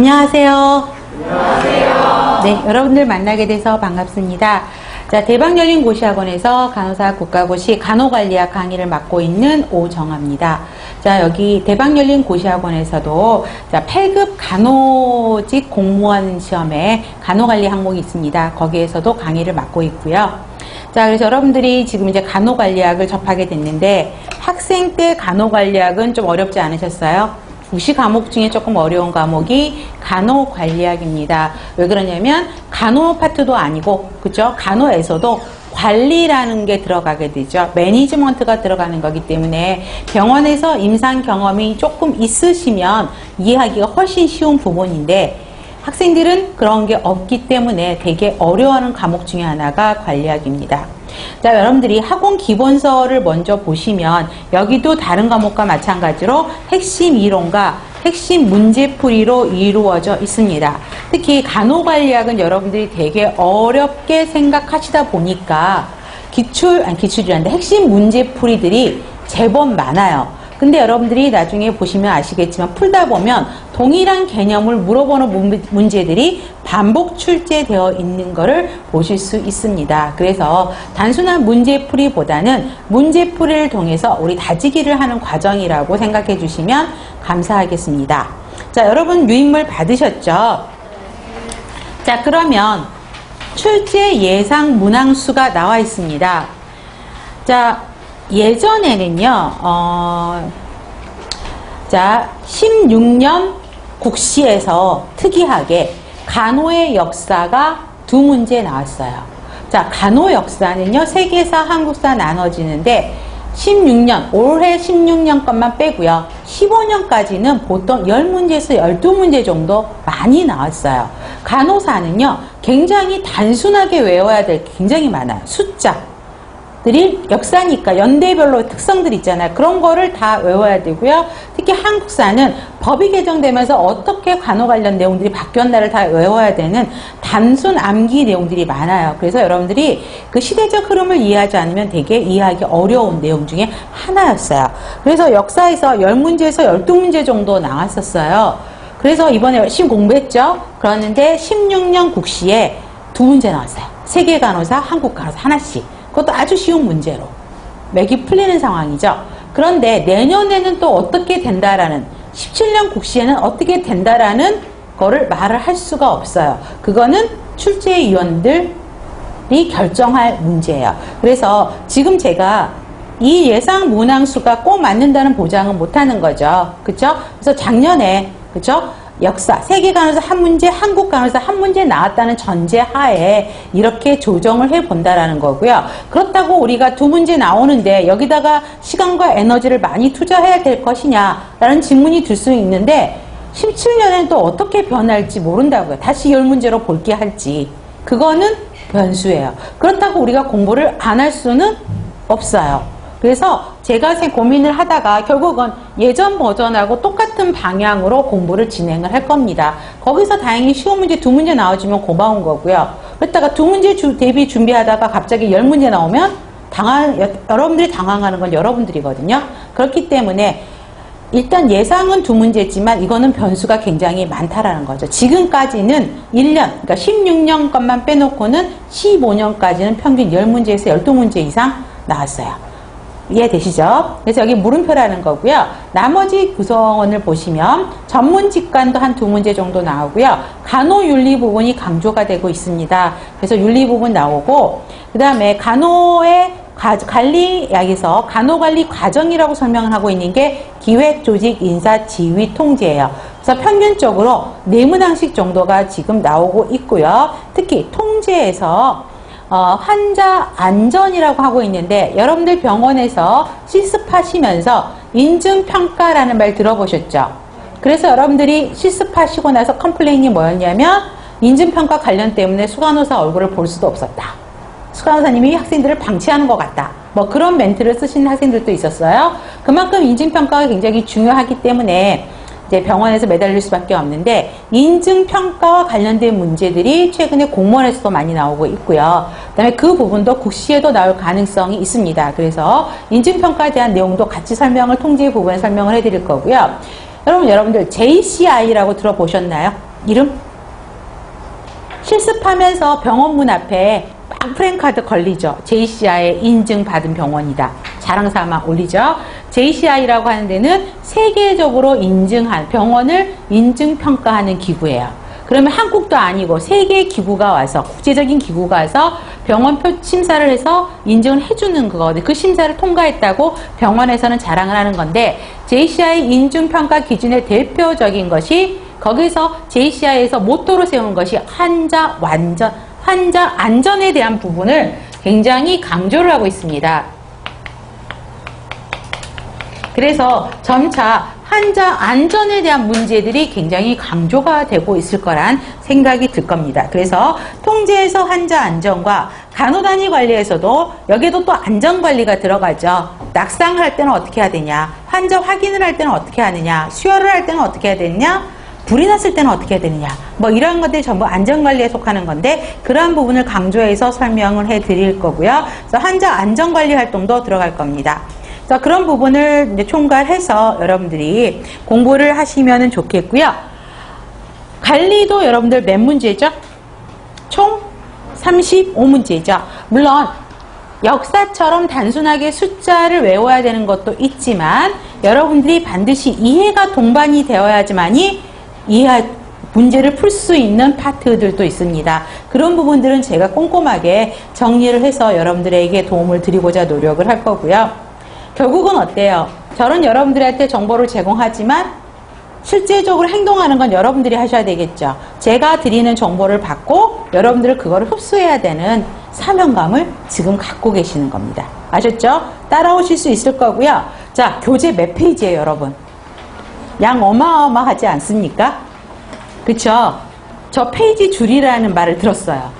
안녕하세요. 안녕하세요. 네, 여러분들 만나게 돼서 반갑습니다. 자, 대박 열린 고시학원에서 간호사 국가고시 간호관리학 강의를 맡고 있는 오정아입니다. 자, 여기 대박 열린 고시학원에서도 자, 8급 간호직 공무원 시험에 간호관리 항목이 있습니다. 거기에서도 강의를 맡고 있고요. 자, 그래서 여러분들이 지금 이제 간호관리학을 접하게 됐는데 학생 때 간호관리학은 좀 어렵지 않으셨어요? 국시 과목 중에 조금 어려운 과목이 간호관리학입니다. 왜 그러냐면 간호 파트도 아니고, 그죠? 간호에서도 관리라는 게 들어가게 되죠. 매니지먼트가 들어가는 거기 때문에 병원에서 임상 경험이 조금 있으시면 이해하기가 훨씬 쉬운 부분인데 학생들은 그런 게 없기 때문에 되게 어려워하는 과목 중에 하나가 관리학입니다. 자, 여러분들이 학원 기본서를 먼저 보시면 여기도 다른 과목과 마찬가지로 핵심 이론과 핵심 문제풀이로 이루어져 있습니다. 특히 간호관리학은 여러분들이 되게 어렵게 생각하시다 보니까 기출이란데 핵심 문제풀이들이 제법 많아요. 근데 여러분들이 나중에 보시면 아시겠지만 풀다 보면 동일한 개념을 물어보는 문제들이 반복 출제되어 있는 것을 보실 수 있습니다. 그래서 단순한 문제풀이보다는 문제풀이를 통해서 우리 다지기를 하는 과정이라고 생각해 주시면 감사하겠습니다. 자, 여러분 유인물 받으셨죠? 자, 그러면 출제 예상 문항수가 나와 있습니다. 자, 예전에는요, 자, 16년 국시에서 특이하게 간호의 역사가 두 문제 나왔어요. 자, 간호 역사는요, 세계사, 한국사 나눠지는데 16년, 올해 16년 것만 빼고요. 15년까지는 보통 10문제에서 12문제 정도 많이 나왔어요. 간호사는요, 굉장히 단순하게 외워야 될 게 굉장히 많아요. 숫자들이 역사니까 연대별로 특성들 있잖아요. 그런 거를 다 외워야 되고요. 특히 한국사는 법이 개정되면서 어떻게 간호 관련 내용들이 바뀌었나를 다 외워야 되는 단순 암기 내용들이 많아요. 그래서 여러분들이 그 시대적 흐름을 이해하지 않으면 되게 이해하기 어려운 내용 중에 하나였어요. 그래서 역사에서 10문제에서 12문제 정도 나왔었어요. 그래서 이번에 열심히 공부했죠. 그러는데 16년 국시에 두 문제 나왔어요. 세계 간호사, 한국 간호사 하나씩. 그것도 아주 쉬운 문제로 맥이 풀리는 상황이죠. 그런데 내년에는 또 어떻게 된다라는 17년 국시에는 어떻게 된다라는 거를 말을 할 수가 없어요. 그거는 출제위원들이 결정할 문제예요. 그래서 지금 제가 이 예상 문항수가 꼭 맞는다는 보장은 못하는 거죠. 그렇죠? 그래서 작년에 그렇죠? 역사, 세계 간호사 한 문제, 한국 간호사 한 문제 나왔다는 전제 하에 이렇게 조정을 해본다라는 거고요. 그렇다고 우리가 두 문제 나오는데 여기다가 시간과 에너지를 많이 투자해야 될 것이냐라는 질문이 들 수 있는데 17년엔 또 어떻게 변할지 모른다고요. 다시 10문제로 볼게 할지. 그거는 변수예요. 그렇다고 우리가 공부를 안 할 수는 없어요. 그래서 제가 고민을 하다가 결국은 예전 버전하고 똑같은 방향으로 공부를 진행을 할 겁니다. 거기서 다행히 쉬운 문제 두 문제 나와주면 고마운 거고요. 그랬다가 두 문제 대비 준비하다가 갑자기 10문제 나오면 여러분들이 당황하는 건 여러분들이거든요. 그렇기 때문에 일단 예상은 두 문제지만 이거는 변수가 굉장히 많다라는 거죠. 지금까지는 1년, 그러니까 16년 것만 빼놓고는 15년까지는 평균 10문제에서 12문제 이상 나왔어요. 이해되시죠? 그래서 여기 물음표라는 거고요. 나머지 구성원을 보시면 전문 직관도 한 두 문제 정도 나오고요. 간호윤리 부분이 강조가 되고 있습니다. 그래서 윤리 부분 나오고 그 다음에 간호의 관리약에서 간호관리 과정이라고 설명을 하고 있는 게 기획, 조직, 인사, 지휘, 통제예요. 그래서 평균적으로 4문항씩 정도가 지금 나오고 있고요. 특히 통제에서 환자 안전이라고 하고 있는데 여러분들 병원에서 실습하시면서 인증평가라는 말 들어보셨죠? 그래서 여러분들이 실습하시고 나서 컴플레인이 뭐였냐면 인증평가 관련 때문에 수간호사 얼굴을 볼 수도 없었다. 수간호사님이 학생들을 방치하는 것 같다. 뭐 그런 멘트를 쓰시는 학생들도 있었어요. 그만큼 인증평가가 굉장히 중요하기 때문에 이제 병원에서 매달릴 수밖에 없는데 인증평가와 관련된 문제들이 최근에 공무원에서도 많이 나오고 있고요. 그 다음에 그 부분도 국시에도 나올 가능성이 있습니다. 그래서 인증평가에 대한 내용도 같이 통제 부분에 설명을 해드릴 거고요. 여러분들 JCI라고 들어보셨나요? 이름? 실습하면서 병원 문 앞에 막 프랭카드 걸리죠. JCI 인증받은 병원이다. 자랑삼아 올리죠. JCI라고 하는 데는 세계적으로 인증한 병원을 인증평가하는 기구예요. 그러면 한국도 아니고 세계의 기구가 와서, 국제적인 기구가 와서 병원표 심사를 해서 인증을 해주는 거거든요. 그 심사를 통과했다고 병원에서는 자랑을 하는 건데, JCI 인증평가 기준의 대표적인 것이, 거기서 JCI에서 모토로 세운 것이 환자 안전에 대한 부분을 굉장히 강조를 하고 있습니다. 그래서 점차 환자 안전에 대한 문제들이 굉장히 강조가 되고 있을 거란 생각이 들 겁니다. 그래서 통제에서 환자 안전과 간호단위 관리에서도 여기에도 또 안전관리가 들어가죠. 낙상을 할 때는 어떻게 해야 되냐, 환자 확인을 할 때는 어떻게 하느냐, 수혈을 할 때는 어떻게 해야 되느냐, 불이 났을 때는 어떻게 해야 되느냐, 뭐 이런 것들이 전부 안전관리에 속하는 건데, 그러한 부분을 강조해서 설명을 해 드릴 거고요. 그래서 환자 안전관리 활동도 들어갈 겁니다. 자, 그런 부분을 이제 총괄해서 여러분들이 공부를 하시면 좋겠고요. 관리도 여러분들 몇 문제죠? 총 35문제죠. 물론 역사처럼 단순하게 숫자를 외워야 되는 것도 있지만, 여러분들이 반드시 이해가 동반이 되어야지만이 문제를 풀 수 있는 파트들도 있습니다. 그런 부분들은 제가 꼼꼼하게 정리를 해서 여러분들에게 도움을 드리고자 노력을 할 거고요. 결국은 어때요? 저는 여러분들한테 정보를 제공하지만 실제적으로 행동하는 건 여러분들이 하셔야 되겠죠. 제가 드리는 정보를 받고 여러분들은 그거를 흡수해야 되는 사명감을 지금 갖고 계시는 겁니다. 아셨죠? 따라오실 수 있을 거고요. 자, 교재 몇 페이지예요, 여러분? 양 어마어마하지 않습니까? 그쵸? 저 페이지 줄이라는 말을 들었어요.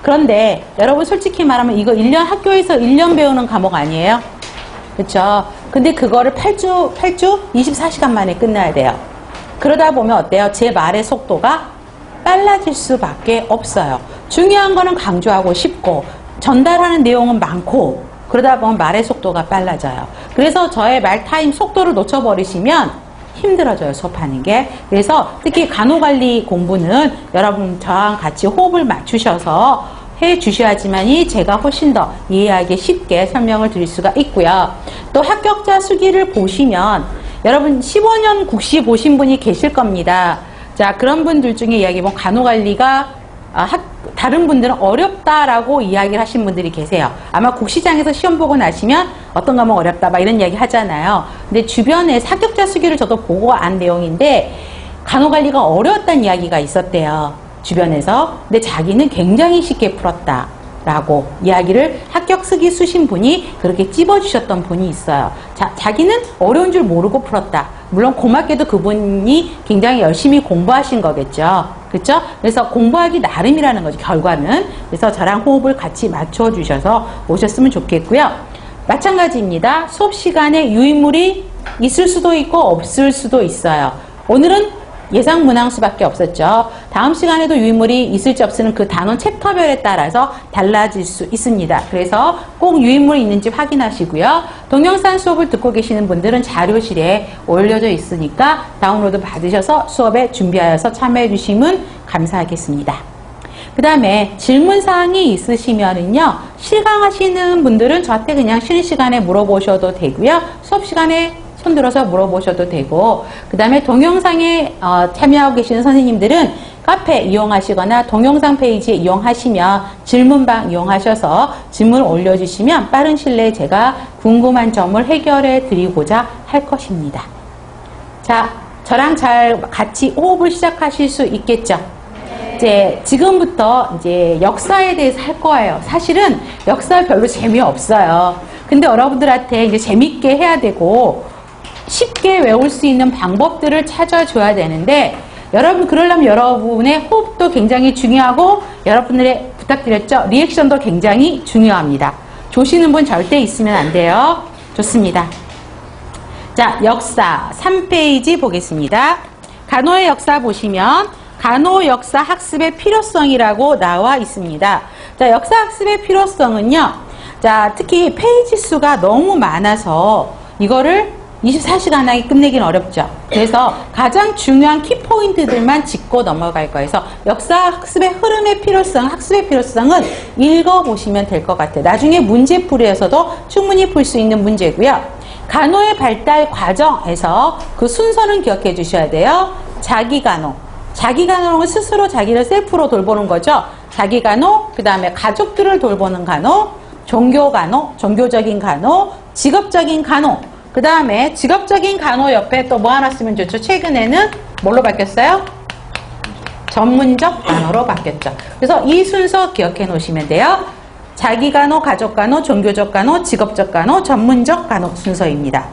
그런데 여러분 솔직히 말하면 이거 학교에서 1년 배우는 과목 아니에요? 그쵸? 근데 그거를 8주 24시간 만에 끝나야 돼요. 그러다 보면 어때요? 제 말의 속도가 빨라질 수밖에 없어요. 중요한 거는 강조하고 싶고 전달하는 내용은 많고, 그러다 보면 말의 속도가 빨라져요. 그래서 저의 말 타임 속도를 놓쳐버리시면 힘들어져요, 수업하는 게. 그래서 특히 간호관리 공부는 여러분 저랑 같이 호흡을 맞추셔서 해 주셔야지만이 제가 훨씬 더 이해하기 쉽게 설명을 드릴 수가 있고요. 또 합격자 수기를 보시면 여러분 15년 국시 보신 분이 계실 겁니다. 자, 그런 분들 중에 이야기 보면 간호관리가 다른 분들은 어렵다라고 이야기를 하신 분들이 계세요. 아마 국시장에서 시험 보고 나시면 어떤 과목 어렵다 막 이런 이야기 하잖아요. 근데 주변에 합격자 수기를 저도 보고 안 내용인데, 간호관리가 어려웠다는 이야기가 있었대요, 주변에서. 근데 자기는 굉장히 쉽게 풀었다라고 이야기를 합격 수기 쓰신 분이 그렇게 찝어주셨던 분이 있어요. 자기는 어려운 줄 모르고 풀었다. 물론 고맙게도 그분이 굉장히 열심히 공부하신 거겠죠. 그렇죠? 그래서 공부하기 나름이라는 거죠, 결과는. 그래서 저랑 호흡을 같이 맞춰주셔서 오셨으면 좋겠고요. 마찬가지입니다. 수업 시간에 유인물이 있을 수도 있고 없을 수도 있어요. 오늘은 예상 문항 수밖에 없었죠. 다음 시간에도 유인물이 있을지 없을지는 그 단원 챕터별에 따라서 달라질 수 있습니다. 그래서 꼭 유인물이 있는지 확인하시고요. 동영상 수업을 듣고 계시는 분들은 자료실에 올려져 있으니까 다운로드 받으셔서 수업에 준비하여서 참여해 주시면 감사하겠습니다. 그 다음에 질문사항이 있으시면은요, 실강하시는 분들은 저한테 그냥 쉬는 시간에 물어보셔도 되고요. 수업 시간에 손들어서 물어보셔도 되고, 그 다음에 동영상에 참여하고 계시는 선생님들은 카페 이용하시거나 동영상 페이지 이용하시면 질문방 이용하셔서 질문을 올려주시면 빠른 시일 내에 제가 궁금한 점을 해결해 드리고자 할 것입니다. 자, 저랑 잘 같이 호흡을 시작하실 수 있겠죠? 이제 지금부터 이제 역사에 대해서 할 거예요. 사실은 역사 별로 재미없어요. 근데 여러분들한테 이제 재밌게 해야 되고 쉽게 외울 수 있는 방법들을 찾아줘야 되는데, 여러분 그러려면 여러분의 호흡도 굉장히 중요하고 여러분들의 부탁드렸죠? 리액션도 굉장히 중요합니다. 조시는 분 절대 있으면 안 돼요. 좋습니다. 자, 역사 3페이지 보겠습니다. 간호의 역사 보시면 간호 역사 학습의 필요성이라고 나와 있습니다. 자, 역사 학습의 필요성은요, 자, 특히 페이지 수가 너무 많아서 이거를 24시간 안에 끝내기는 어렵죠. 그래서 가장 중요한 키포인트들만 짚고 넘어갈 거여서 역사 학습의 흐름의 필요성, 학습의 필요성은 읽어보시면 될 것 같아요. 나중에 문제풀이에서도 충분히 풀 수 있는 문제고요. 간호의 발달 과정에서 그 순서는 기억해 주셔야 돼요. 자기간호. 자기간호는 스스로 자기를 셀프로 돌보는 거죠. 자기간호, 그 다음에 가족들을 돌보는 간호, 종교간호, 종교적인 간호, 직업적인 간호. 그 다음에 직업적인 간호 옆에 또 뭐 하나 쓰면 좋죠? 최근에는 뭘로 바뀌었어요? 전문적 간호로 바뀌었죠. 그래서 이 순서 기억해 놓으시면 돼요. 자기간호, 가족간호, 종교적 간호, 직업적 간호, 전문적 간호 순서입니다.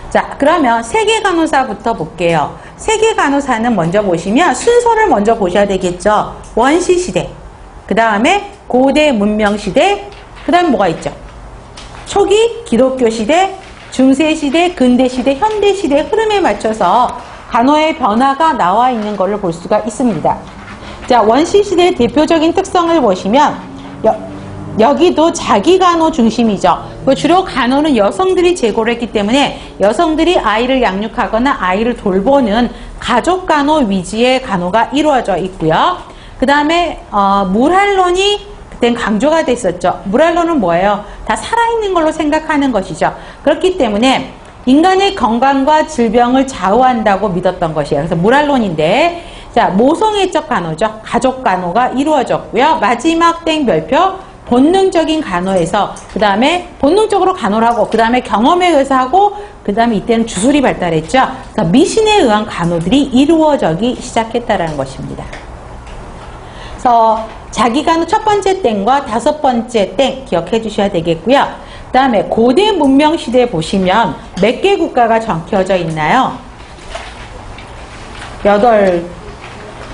자, 그러면 세계간호사부터 볼게요. 세계간호사는 먼저 보시면 순서를 먼저 보셔야 되겠죠. 원시시대, 그 다음에 고대 문명시대, 그 다음에 뭐가 있죠? 초기 기독교시대, 중세시대, 근대시대, 현대시대 흐름에 맞춰서 간호의 변화가 나와 있는 것을 볼 수가 있습니다. 자, 원시시대의 대표적인 특성을 보시면 여기도 자기간호 중심이죠. 주로 간호는 여성들이 제고를 했기 때문에 여성들이 아이를 양육하거나 아이를 돌보는 가족간호 위주의 간호가 이루어져 있고요. 그 다음에 물활론이 그땐 강조가 됐었죠. 물활론은 뭐예요? 다 살아있는 걸로 생각하는 것이죠. 그렇기 때문에 인간의 건강과 질병을 좌우한다고 믿었던 것이에요. 그래서 물활론인데, 자, 모성애적 간호죠. 가족 간호가 이루어졌고요. 마지막 땡 별표 본능적인 간호에서 그 다음에 본능적으로 간호를 하고 그 다음에 경험에 의해서 하고 그 다음에 이때는 주술이 발달했죠. 그래서 미신에 의한 간호들이 이루어지기 시작했다는 것입니다. 그래서 자기간호 첫 번째 땡과 다섯 번째 땡 기억해 주셔야 되겠고요. 그 다음에 고대 문명 시대에 보시면 몇 개 국가가 적혀져 있나요? 8,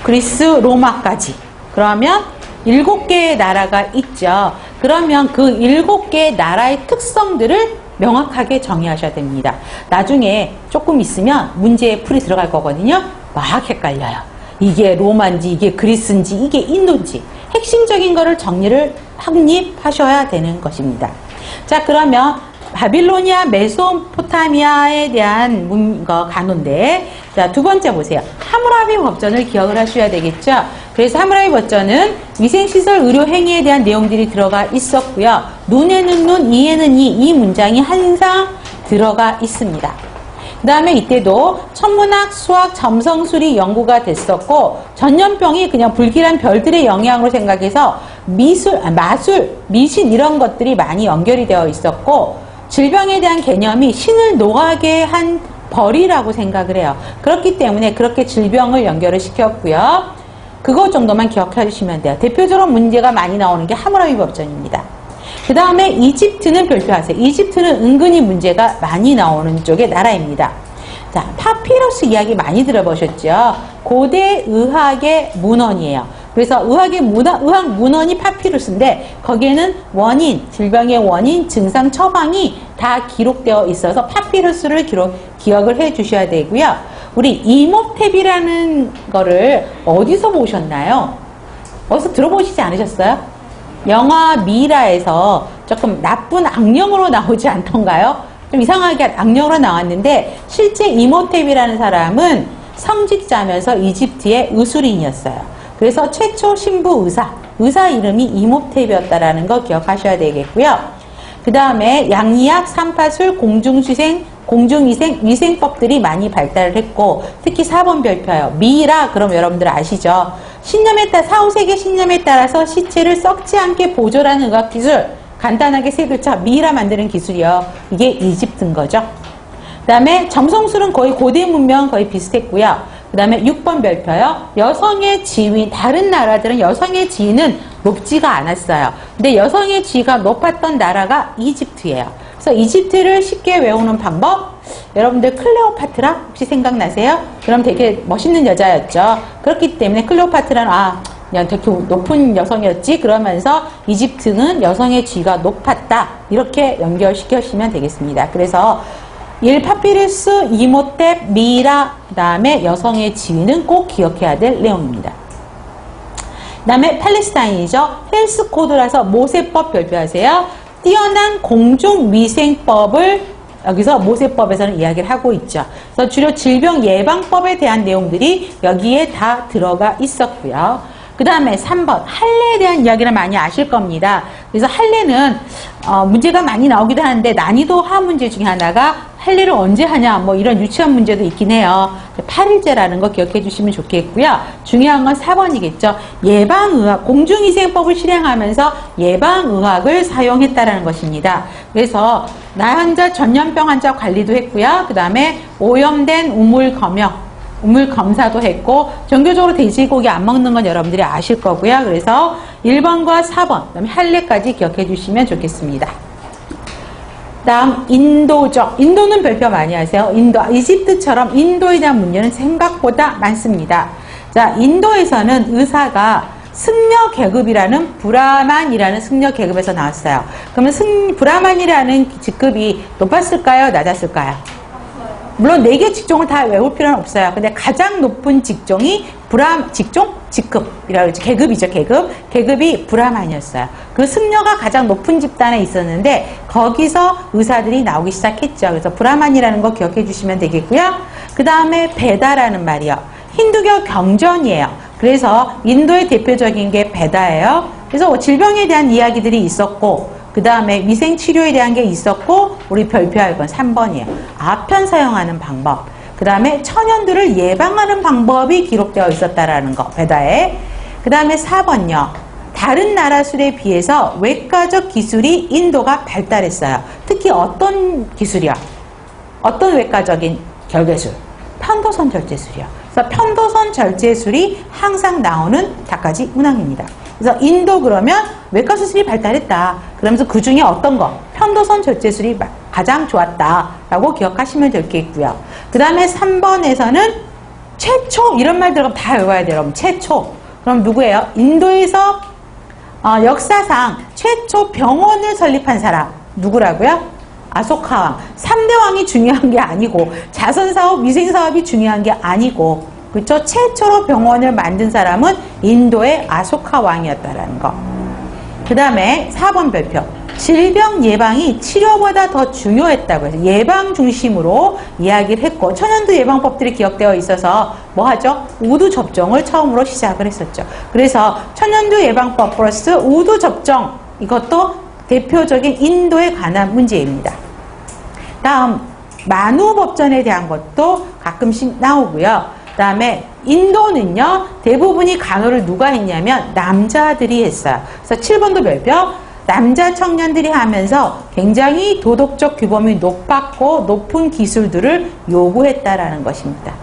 그리스, 로마까지. 그러면 7개의 나라가 있죠. 그러면 그 7개의 나라의 특성들을 명확하게 정의하셔야 됩니다. 나중에 조금 있으면 문제에 풀이 들어갈 거거든요. 막 헷갈려요. 이게 로마인지 이게 그리스인지 이게 인도인지 핵심적인 거를 정리를 확립하셔야 되는 것입니다. 자, 그러면 바빌로니아, 메소포타미아에 대한 간호인데, 자, 두 번째 보세요. 하무라비 법전을 기억을 하셔야 되겠죠. 그래서 하무라비 법전은 위생시설, 의료행위에 대한 내용들이 들어가 있었고요. 눈에는 눈, 이에는 이 문장이 항상 들어가 있습니다. 그 다음에 이때도 천문학, 수학, 점성술이 연구가 됐었고 전염병이 그냥 불길한 별들의 영향으로 생각해서 미술, 마술, 미신 이런 것들이 많이 연결이 되어 있었고 질병에 대한 개념이 신을 노하게 한 벌이라고 생각을 해요. 그렇기 때문에 그렇게 질병을 연결을 시켰고요. 그거 정도만 기억해 주시면 돼요. 대표적으로 문제가 많이 나오는 게 하무라비 법전입니다. 그 다음에 이집트는 별표하세요. 이집트는 은근히 문제가 많이 나오는 쪽의 나라입니다. 자, 파피루스 이야기 많이 들어보셨죠? 고대 의학의 문헌이에요. 그래서 의학 문헌이 파피루스인데 거기에는 원인, 질병의 원인, 증상, 처방이 다 기록되어 있어서 파피루스를 기억을 해 주셔야 되고요. 우리 이모탭이라는 거를 어디서 보셨나요? 어디서 들어보시지 않으셨어요? 영화 미라에서 조금 나쁜 악령으로 나오지 않던가요? 좀 이상하게 악령으로 나왔는데 실제 이모탭이라는 사람은 성직자면서 이집트의 의술인이었어요. 그래서 최초 신부 의사 이름이 이모탭이었다라는 거 기억하셔야 되겠고요. 그 다음에 양리학, 삼파술, 공중위생, 위생법들이 많이 발달을 했고 특히 4번 별표요. 미라 그럼 여러분들 아시죠? 신념에 따라 4, 5세기 신념에 따라서 시체를 썩지 않게 보존하는 의학기술 간단하게 세 글자 미라 만드는 기술이요. 이게 이집트인 거죠. 그 다음에 점성술은 거의 고대 문명은 거의 비슷했고요. 그 다음에 6번 별표요. 여성의 지위, 다른 나라들은 여성의 지위는 높지가 않았어요. 근데 여성의 지위가 높았던 나라가 이집트예요. 그래서 이집트를 쉽게 외우는 방법, 여러분들 클레오파트라 혹시 생각나세요? 그럼 되게 멋있는 여자였죠. 그렇기 때문에 클레오파트라는 그냥 되게 높은 여성이었지 그러면서 이집트는 여성의 지위가 높았다 이렇게 연결시키시면 되겠습니다. 그래서 1. 파피루스, 이모탭, 미라 그 다음에 여성의 지위는 꼭 기억해야 될 내용입니다. 그 다음에 팔레스타인이죠. 헬스코드라서 모세법 별표하세요. 뛰어난 공중위생법을 여기서 모세법에서는 이야기를 하고 있죠. 그래서 주로 질병 예방법에 대한 내용들이 여기에 다 들어가 있었고요. 그 다음에 3번 할례에 대한 이야기를 많이 아실 겁니다. 그래서 할례는 문제가 많이 나오기도 하는데 난이도 하 문제 중에 하나가 할례를 언제 하냐 뭐 이런 유치한 문제도 있긴 해요. 8일제라는 거 기억해 주시면 좋겠고요. 중요한 건 4번이겠죠. 예방의학, 공중위생법을 실행하면서 예방의학을 사용했다라는 것입니다. 그래서 나환자, 전염병 환자 관리도 했고요. 그 다음에 오염된 우물 검사도 했고, 정교적으로 돼지고기 안 먹는 건 여러분들이 아실 거고요. 그래서 1번과 4번, 그다음에 할례까지 기억해 주시면 좋겠습니다. 다음 인도죠. 인도는 별표 많이 하세요. 인도, 이집트처럼 인도에 대한 문제는 생각보다 많습니다. 자, 인도에서는 의사가 승려 계급이라는 브라만이라는 승려 계급에서 나왔어요. 그러면 브라만이라는 직급이 높았을까요? 낮았을까요? 물론 4개 직종을 다 외울 필요는 없어요. 근데 가장 높은 직종이 직급이라고 그러죠. 계급이죠, 계급. 계급이 브라만이었어요. 그 승려가 가장 높은 집단에 있었는데 거기서 의사들이 나오기 시작했죠. 그래서 브라만이라는 거 기억해 주시면 되겠고요. 그 다음에 베다라는 말이요. 힌두교 경전이에요. 그래서 인도의 대표적인 게 베다예요. 그래서 질병에 대한 이야기들이 있었고, 그 다음에 위생치료에 대한 게 있었고, 우리 별표할 건 3번이에요. 아편 사용하는 방법. 그 다음에 천연두를 예방하는 방법이 기록되어 있었다라는 거, 베다에. 그 다음에 4번요. 다른 나라 술에 비해서 외과적 기술이 인도가 발달했어요. 특히 어떤 기술이요? 어떤 외과적인 결계술? 편도선 절제술이요. 그래서 편도선 절제술이 항상 나오는 닦아지 문항입니다. 그래서 인도 그러면 외과 수술이 발달했다. 그러면서 그 중에 어떤 거? 편도선 절제술이 가장 좋았다라고 기억하시면 되겠고요. 그 다음에 3번에서는 최초 이런 말 들어가면 다 외워야 돼요. 여러분. 최초. 그럼 누구예요? 인도에서 역사상 최초 병원을 설립한 사람 누구라고요? 아소카왕. 3대 왕이 중요한 게 아니고 자선사업, 위생사업이 중요한 게 아니고 그렇죠? 최초로 병원을 만든 사람은 인도의 아소카 왕이었다라는 거. 그 다음에 4번 별표. 질병 예방이 치료보다 더 중요했다고 해서 예방 중심으로 이야기를 했고, 천연두 예방법들이 기억되어 있어서 뭐 하죠? 우두 접종을 처음으로 시작을 했었죠. 그래서 천연두 예방법 플러스 우두 접종, 이것도 대표적인 인도에 관한 문제입니다. 다음 만우법전에 대한 것도 가끔씩 나오고요. 그 다음에 인도는요, 대부분이 간호를 누가 했냐면 남자들이 했어요. 그래서 7번도 별표. 남자 청년들이 하면서 굉장히 도덕적 규범이 높았고 높은 기술들을 요구했다라는 것입니다.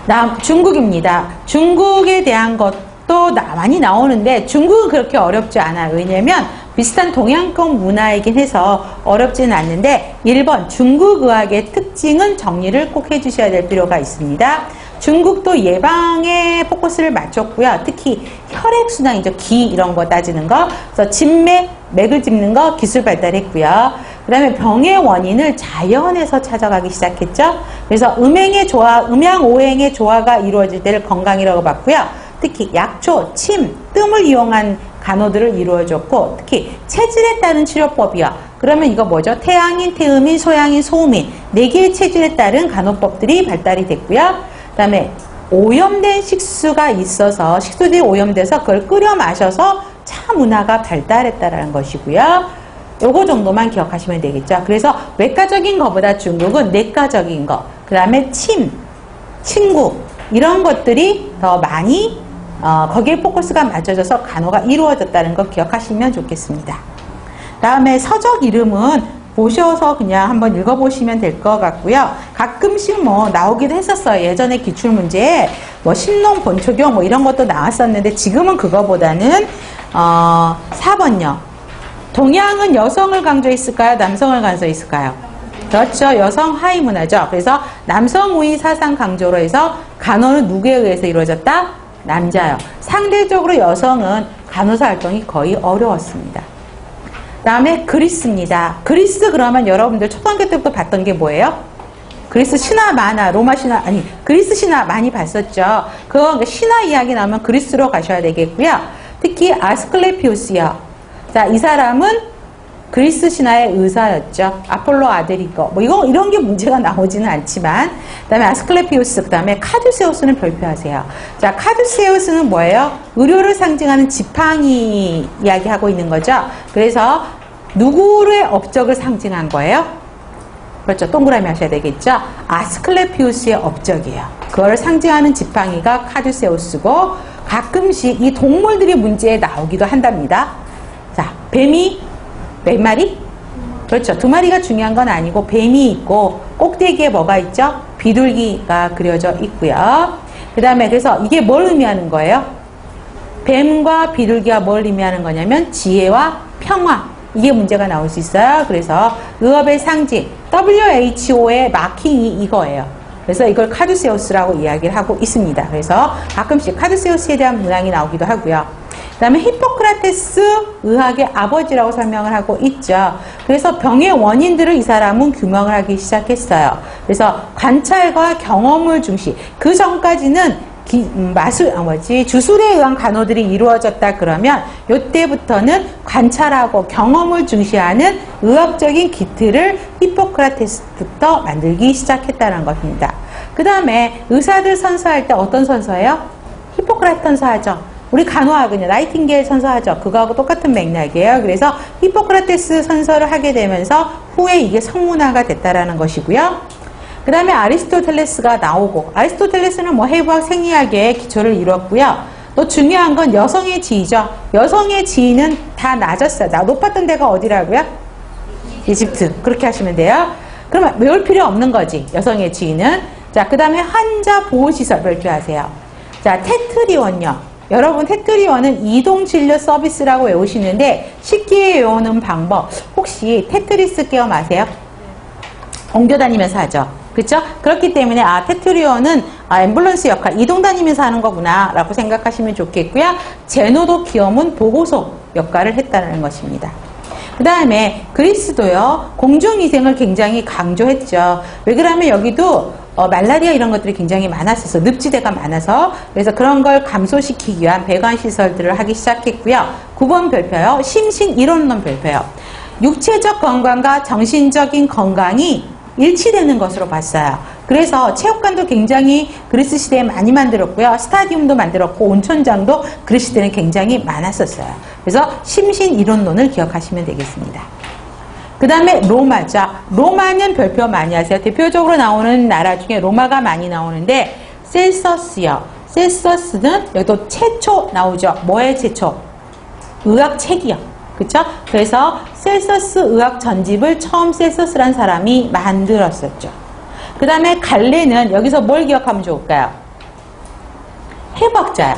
다음 중국입니다. 중국에 대한 것도 많이 나오는데 중국은 그렇게 어렵지 않아요. 왜냐면 비슷한 동양권 문화이긴 해서 어렵지는 않는데 1번 중국 의학의 특징은 정리를 꼭 해주셔야 될 필요가 있습니다. 중국도 예방에 포커스를 맞췄고요. 특히 혈액순환이죠. 기 이런 거 따지는 거. 그래서 진맥, 맥을 짚는 거 기술 발달했고요. 그 다음에 병의 원인을 자연에서 찾아가기 시작했죠. 그래서 음양오행의 조화가 이루어질 때를 건강이라고 봤고요. 특히 약초, 침, 뜸을 이용한 간호들을 이루어줬고, 특히 체질에 따른 치료법이요. 그러면 이거 뭐죠? 태양인, 태음인, 소양인, 소음인 4개의 체질에 따른 간호법들이 발달이 됐고요. 그 다음에 오염된 식수가 있어서 식수들이 오염돼서 그걸 끓여 마셔서 차 문화가 발달했다라는 것이고요. 요거 정도만 기억하시면 되겠죠. 그래서 외과적인 것보다 중국은 내과적인 것, 그 다음에 침, 친구 이런 것들이 더 많이 거기에 포커스가 맞춰져서 간호가 이루어졌다는 거 기억하시면 좋겠습니다. 다음에 서적 이름은 보셔서 그냥 한번 읽어보시면 될 것 같고요. 가끔씩 뭐 나오기도 했었어요. 예전에 기출문제에 뭐 신농, 본초경 뭐 이런 것도 나왔었는데 지금은 그거보다는 4번요. 동양은 여성을 강조했을까요? 남성을 강조했을까요? 그렇죠. 여성 하위 문화죠. 그래서 남성 우위 사상 강조로 해서 간호는 누구에 의해서 이루어졌다? 남자요. 상대적으로 여성은 간호사 활동이 거의 어려웠습니다. 다음에 그리스입니다. 그리스 그러면 여러분들 초등학교 때부터 봤던 게 뭐예요? 그리스 신화 만화, 로마 신화, 아니 그리스 신화 많이 봤었죠. 그거 신화 이야기 나오면 그리스로 가셔야 되겠고요. 특히 아스클레피우스요. 자, 이 사람은 그리스 신화의 의사였죠. 아폴로 아들이고 뭐 이런 게 문제가 나오지는 않지만, 그다음에 아스클레피우스, 그다음에 카두세우스는 별표하세요. 자, 카두세우스는 뭐예요? 의료를 상징하는 지팡이 이야기하고 있는 거죠. 그래서 누구의 업적을 상징한 거예요? 그렇죠. 동그라미 하셔야 되겠죠. 아스클레피우스의 업적이에요. 그걸 상징하는 지팡이가 카두세우스고, 가끔씩 이 동물들이 문제에 나오기도 한답니다. 자, 뱀이 몇 마리? 그렇죠. 두 마리가 중요한 건 아니고 뱀이 있고 꼭대기에 뭐가 있죠? 비둘기가 그려져 있고요. 그 다음에 그래서 이게 뭘 의미하는 거예요? 뱀과 비둘기가 뭘 의미하는 거냐면 지혜와 평화. 이게 문제가 나올 수 있어요. 그래서 의업의 상징 WHO의 마킹이 이거예요. 그래서 이걸 카두세우스라고 이야기를 하고 있습니다. 그래서 가끔씩 카두세우스에 대한 문항이 나오기도 하고요. 그 다음에 히포크라테스 의학의 아버지라고 설명을 하고 있죠. 그래서 병의 원인들을 이 사람은 규명을 하기 시작했어요. 그래서 관찰과 경험을 중시. 그 전까지는 주술에 의한 간호들이 이루어졌다 그러면 이때부터는 관찰하고 경험을 중시하는 의학적인 기틀을 히포크라테스부터 만들기 시작했다는 것입니다. 그 다음에 의사들 선서할 때 어떤 선서예요? 히포크라테 선서하죠. 우리 간호학은요, 나이팅게일 선서하죠. 그거하고 똑같은 맥락이에요. 그래서 히포크라테스 선서를 하게 되면서 후에 이게 성문화가 됐다라는 것이고요. 그 다음에 아리스토텔레스가 나오고, 아리스토텔레스는 뭐 해부학, 생리학의 기초를 이뤘고요. 또 중요한 건 여성의 지위죠. 여성의 지위는 다 낮았어요. 높았던 데가 어디라고요? 이집트. 그렇게 하시면 돼요. 그러면 외울 필요 없는 거지, 여성의 지위는. 자, 그 다음에 환자 보호시설 발표하세요. 자, 테트리원요. 여러분, 테트리원은 이동진료 서비스라고 외우시는데 쉽게 외우는 방법, 혹시 테트리스 게임 아세요? 옮겨다니면서 하죠. 그렇죠? 그렇기 때문에 테트리온은 앰뷸런스 역할, 이동 다니면서 하는 거구나 라고 생각하시면 좋겠고요. 제노도키엄은 보고소 역할을 했다는 것입니다. 그 다음에 그리스도요, 공중위생을 굉장히 강조했죠. 왜 그러면 여기도 말라리아 이런 것들이 굉장히 많았어서, 늪지대가 많아서, 그래서 그런 걸 감소시키기 위한 배관시설들을 하기 시작했고요. 9번 별표요, 심신이론론 별표요. 육체적 건강과 정신적인 건강이 일치되는 것으로 봤어요. 그래서 체육관도 굉장히 그리스 시대에 많이 만들었고요. 스타디움도 만들었고 온천장도 그리스 시대는 굉장히 많았었어요. 그래서 심신이론론을 기억하시면 되겠습니다. 그 다음에 로마죠. 로마는 별표 많이 하세요. 대표적으로 나오는 나라 중에 로마가 많이 나오는데, 셀서스요. 셀서스는 여기도 최초 나오죠. 뭐의 최초? 의학책이요. 그쵸? 그래서 셀서스 의학 전집을 처음 셀서스란 사람이 만들었었죠. 그 다음에 갈레는 여기서 뭘 기억하면 좋을까요? 해부학자야.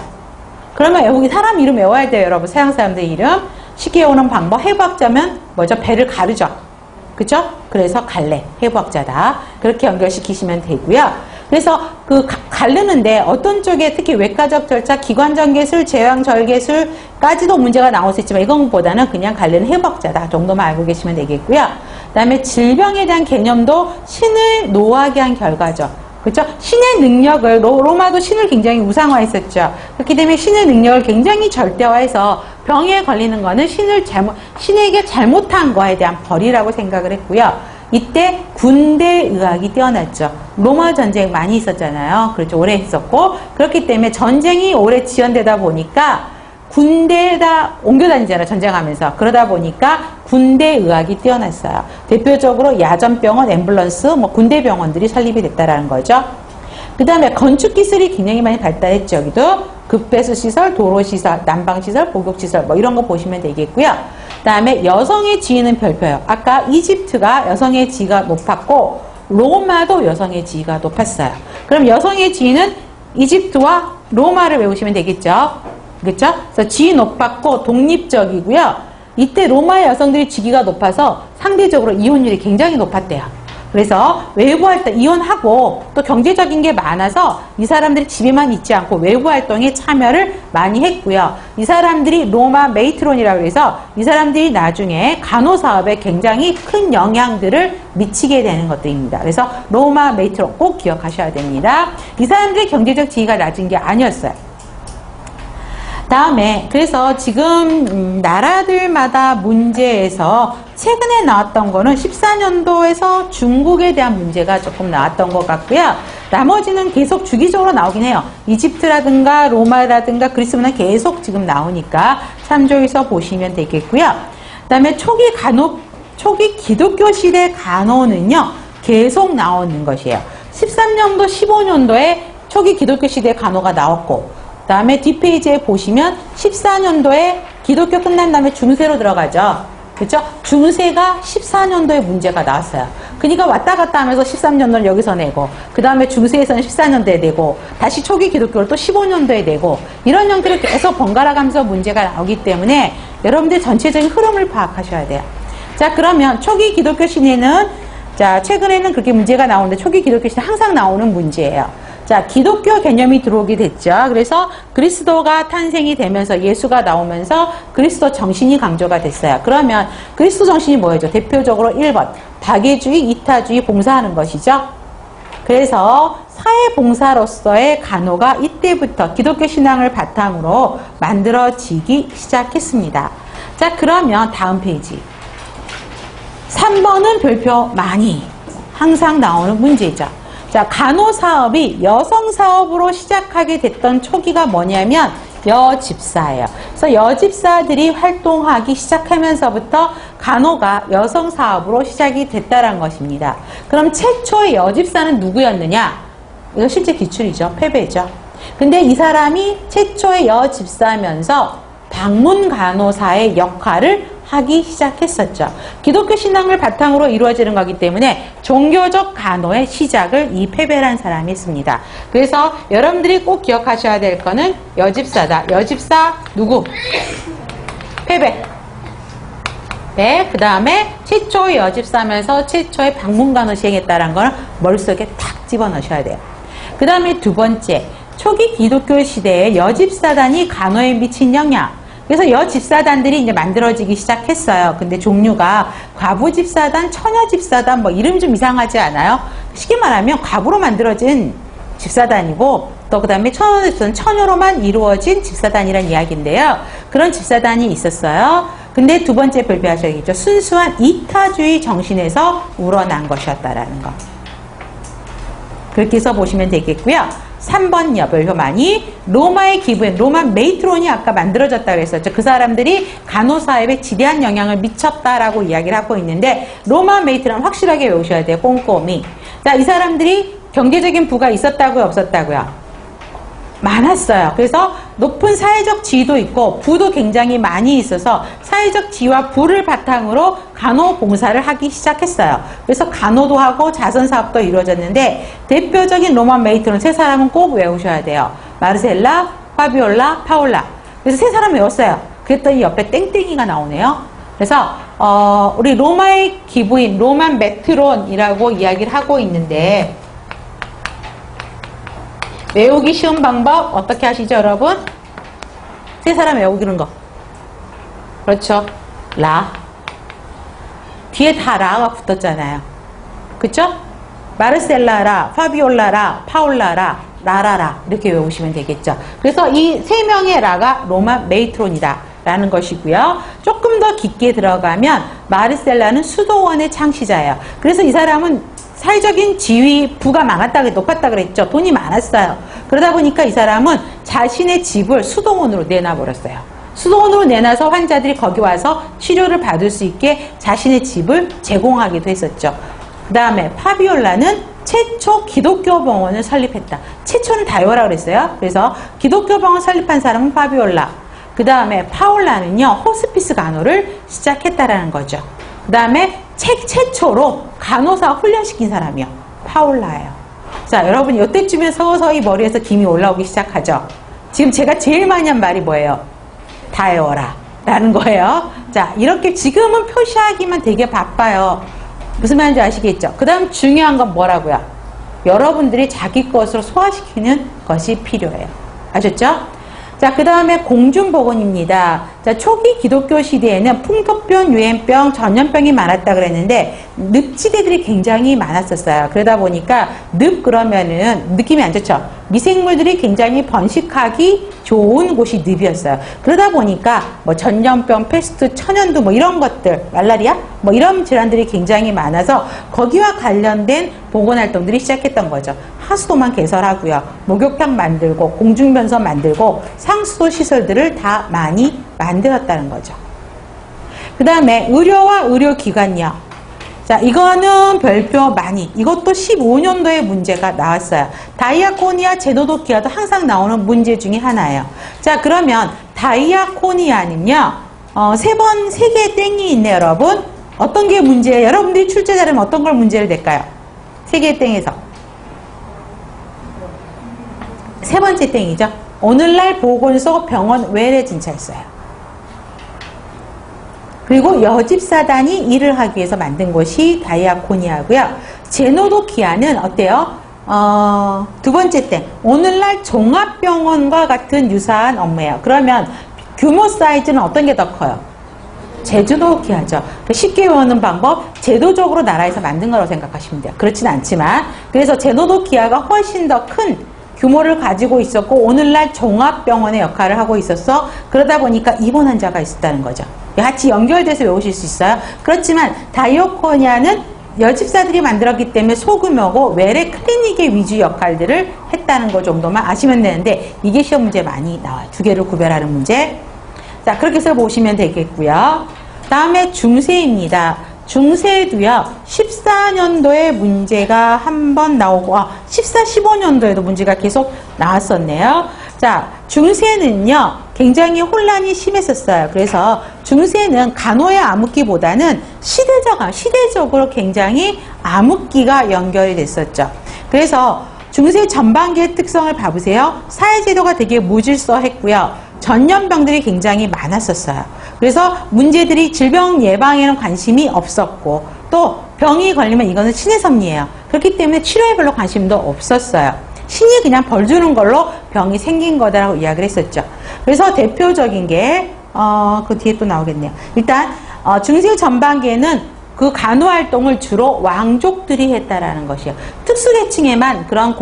그러면 여기 사람 이름 외워야 돼요, 여러분. 서양 사람들 이름. 쉽게 외우는 방법. 해부학자면 뭐죠? 배를 가르죠. 그쵸? 그래서 갈레, 해부학자다. 그렇게 연결시키시면 되고요. 그래서 그 가르는데 어떤 쪽에 특히 외과적 절차, 기관전개술, 제왕절개술까지도 문제가 나올 수 있지만 이것보다는 그냥 가르는 해부학자다 정도만 알고 계시면 되겠고요. 그 다음에 질병에 대한 개념도 신을 노하게 한 결과죠. 그렇죠? 신의 능력을, 로마도 신을 굉장히 우상화했었죠. 그렇기 때문에 신의 능력을 굉장히 절대화해서 병에 걸리는 거는 신에게 잘못한 거에 대한 벌이라고 생각을 했고요. 이때 군대의학이 뛰어났죠. 로마 전쟁 많이 있었잖아요. 그렇죠. 오래 했었고, 그렇기 때문에 전쟁이 오래 지연되다 보니까 군대에다 옮겨다니잖아요. 전쟁하면서. 그러다 보니까 군대의학이 뛰어났어요. 대표적으로 야전병원, 앰뷸런스, 군대병원들이 설립이 됐다라는 거죠. 그 다음에 건축기술이 굉장히 많이 발달했죠. 여기도 급배수시설, 도로시설, 난방시설, 복역시설 이런 거 보시면 되겠고요. 그 다음에 여성의 지위는 별표예요. 아까 이집트가 여성의 지위가 높았고 로마도 여성의 지위가 높았어요. 그럼 여성의 지위는 이집트와 로마를 외우시면 되겠죠. 그렇죠? 그래서 지위 높았고 독립적이고요. 이때 로마의 여성들이 직위가 높아서 상대적으로 이혼율이 굉장히 높았대요. 그래서 외부 활동, 이혼하고 또 경제적인 게 많아서 이 사람들이 집에만 있지 않고 외부 활동에 참여를 많이 했고요. 이 사람들이 로마 메이트론이라고 해서 이 사람들이 나중에 간호사업에 굉장히 큰 영향들을 미치게 되는 것들입니다. 그래서 로마 메이트론 꼭 기억하셔야 됩니다. 이 사람들의 경제적 지위가 낮은 게 아니었어요. 다음에 그래서 지금 나라들마다 문제에서 최근에 나왔던 거는 14년도에서 중국에 대한 문제가 조금 나왔던 것 같고요. 나머지는 계속 주기적으로 나오긴 해요. 이집트라든가 로마라든가 그리스 문화 계속 지금 나오니까 참조해서 보시면 되겠고요. 그 다음에 초기 기독교 시대 간호는요, 계속 나오는 것이에요. 13년도, 15년도에 초기 기독교 시대 간호가 나왔고, 그 다음에 뒷페이지에 보시면 14년도에 기독교 끝난 다음에 중세로 들어가죠. 그렇죠? 중세가 14년도에 문제가 나왔어요. 그러니까 왔다 갔다 하면서 13년도를 여기서 내고, 그 다음에 중세에서는 14년도에 내고, 다시 초기 기독교를 또 15년도에 내고, 이런 형태로 계속 번갈아 가면서 문제가 나오기 때문에 여러분들 전체적인 흐름을 파악하셔야 돼요. 자, 그러면 초기 기독교 시대는, 자, 최근에는 그렇게 문제가 나오는데 초기 기독교 시대 항상 나오는 문제예요. 자, 기독교 개념이 들어오게 됐죠. 그래서 그리스도가 탄생이 되면서 예수가 나오면서 그리스도 정신이 강조가 됐어요. 그러면 그리스도 정신이 뭐였죠? 대표적으로 1번, 다계주의, 이타주의, 봉사하는 것이죠. 그래서 사회봉사로서의 간호가 이때부터 기독교 신앙을 바탕으로 만들어지기 시작했습니다. 자, 그러면 다음 페이지. 3번은 별표 많이 항상 나오는 문제죠. 자, 간호사업이 여성사업으로 시작하게 됐던 초기가 뭐냐면 여집사예요. 그래서 여집사들이 활동하기 시작하면서부터 간호가 여성사업으로 시작이 됐다는 것입니다. 그럼 최초의 여집사는 누구였느냐? 이거 실제 기출이죠. 패배죠. 근데 이 사람이 최초의 여집사면서 방문간호사의 역할을 하기 시작했었죠. 기독교 신앙을 바탕으로 이루어지는 거기 때문에 종교적 간호의 시작을 이 페베라는 사람이 했습니다. 그래서 여러분들이 꼭 기억하셔야 될 거는 여집사다. 여집사 누구? 페베. 네, 그 다음에 최초의 여집사면서 최초의 방문간호 시행했다는 거는 머릿속에 탁 집어넣으셔야 돼요. 그 다음에 두 번째, 초기 기독교 시대에 여집사단이 간호에 미친 영향. 그래서 여집사단들이 이제 만들어지기 시작했어요. 근데 종류가 과부집사단, 처녀집사단, 뭐 이름 좀 이상하지 않아요? 쉽게 말하면 과부로 만들어진 집사단이고, 또 그 다음에 처녀집사단, 처녀로만 이루어진 집사단이란 이야기인데요. 그런 집사단이 있었어요. 근데 두 번째 별표하셔야겠죠. 순수한 이타주의 정신에서 우러난 것이었다라는 거. 그렇게 해서 보시면 되겠고요. 3번요, 별표만이 로마의 기부인, 로마 메이트론이 아까 만들어졌다고 했었죠. 그 사람들이 간호사업에 지대한 영향을 미쳤다라고 이야기를 하고 있는데, 로마 메이트론 확실하게 외우셔야 돼요. 꼼꼼히. 자, 이 사람들이 경제적인 부가 있었다고요, 없었다고요? 많았어요. 그래서 높은 사회적 지위도 있고 부도 굉장히 많이 있어서 사회적 지위와 부를 바탕으로 간호봉사를 하기 시작했어요. 그래서 간호도 하고 자선사업도 이루어졌는데, 대표적인 로마 메이트론 세 사람은 꼭 외우셔야 돼요. 마르셀라, 파비올라, 파올라. 그래서 세 사람 외웠어요. 그랬더니 옆에 땡땡이가 나오네요. 그래서 우리 로마의 기부인, 로마 메트론이라고 이야기를 하고 있는데, 외우기 쉬운 방법 어떻게 하시죠, 여러분? 세 사람 외우기는 거. 그렇죠. 라. 뒤에 다 라가 붙었잖아요. 그렇죠? 마르셀라라, 파비올라라, 파올라라, 라라라 이렇게 외우시면 되겠죠. 그래서 이 세 명의 라가 로마 메이트론이다 라는 것이고요. 조금 더 깊게 들어가면 마르셀라는 수도원의 창시자예요. 그래서 이 사람은 사회적인 지위, 부가 많았다, 높았다 그랬죠. 돈이 많았어요. 그러다 보니까 이 사람은 자신의 집을 수도원으로 내놔버렸어요. 수도원으로 내놔서 환자들이 거기 와서 치료를 받을 수 있게 자신의 집을 제공하기도 했었죠. 그 다음에 파비올라는 최초 기독교 병원을 설립했다. 최초는 다요라고 그랬어요. 그래서 기독교 병원 설립한 사람은 파비올라. 그 다음에 파올라는요, 호스피스 간호를 시작했다라는 거죠. 그 다음에 최초로 간호사 훈련시킨 사람이요, 파올라예요. 자, 여러분 이때쯤에 서서히 머리에서 김이 올라오기 시작하죠. 지금 제가 제일 많이 한 말이 뭐예요? 다 외워라 라는 거예요. 자, 이렇게 지금은 표시하기만 되게 바빠요. 무슨 말인지 아시겠죠? 그 다음 중요한 건 뭐라고요? 여러분들이 자기 것으로 소화시키는 것이 필요해요. 아셨죠? 자, 그 다음에 공중보건입니다. 자, 초기 기독교 시대에는 풍토병, 유행병, 전염병이 많았다 그랬는데 늪지대들이 굉장히 많았었어요. 그러다 보니까 늪 그러면은 느낌이 안 좋죠? 미생물들이 굉장히 번식하기 좋은 곳이 늪이었어요. 그러다 보니까 뭐 전염병, 패스트, 천연두 뭐 이런 것들, 말라리아 뭐 이런 질환들이 굉장히 많아서 거기와 관련된 보건활동들이 시작했던 거죠. 하수도만 개설하고요. 목욕탕 만들고 공중변선 만들고 상수도 시설들을 다 많이 만들었다는 거죠. 그 다음에 의료와 의료기관이요. 자, 이거는 별표 많이. 이것도 15년도에 문제가 나왔어요. 다이아코니아 제노도키아도 항상 나오는 문제 중에 하나예요. 자, 그러면 다이아코니아는요, 세 개의 땡이 있네요, 여러분. 어떤 게 문제예요? 여러분들이 출제자라면 어떤 걸 문제를 낼까요? 세 개의 땡에서. 세 번째 땡이죠. 오늘날 보건소 병원 외래 진찰서요. 그리고 여집사단이 일을 하기 위해서 만든 곳이 다이아코니아고요. 제노도키아는 어때요? 두 번째 땡. 오늘날 종합병원과 같은 유사한 업무예요. 그러면 규모 사이즈는 어떤 게 더 커요? 제노도키아죠. 쉽게 배우는 방법, 제도적으로 나라에서 만든 거라고 생각하시면 돼요. 그렇진 않지만, 그래서 제노도키아가 훨씬 더 큰 규모를 가지고 있었고 오늘날 종합병원의 역할을 하고 있었어. 그러다 보니까 입원 환자가 있었다는 거죠. 같이 연결돼서 외우실 수 있어요. 그렇지만 다이아코니아는 여집사들이 만들었기 때문에 소규모고 외래 클리닉의 위주 역할들을 했다는 거 정도만 아시면 되는데 이게 시험 문제 많이 나와요. 두 개를 구별하는 문제. 자, 그렇게 해서 보시면 되겠고요. 다음에 중세입니다. 중세도요, 14년도에 문제가 한 번 나오고, 14, 15년도에도 문제가 계속 나왔었네요. 자, 중세는요, 굉장히 혼란이 심했었어요. 그래서 중세는 간호의 암흑기보다는 시대적으로 굉장히 암흑기가 연결이 됐었죠. 그래서 중세 전반기의 특성을 봐보세요. 사회제도가 되게 무질서했고요. 전염병들이 굉장히 많았었어요. 그래서 문제들이 질병 예방에는 관심이 없었고 또 병이 걸리면 이거는 신의 섭리예요. 그렇기 때문에 치료에 별로 관심도 없었어요. 신이 그냥 벌 주는 걸로 병이 생긴 거다라고 이야기를 했었죠. 그래서 대표적인 게 그 뒤에 또 나오겠네요. 일단 중세 전반기에는 그 간호활동을 주로 왕족들이 했다라는 것이에요. 특수계층에만 그런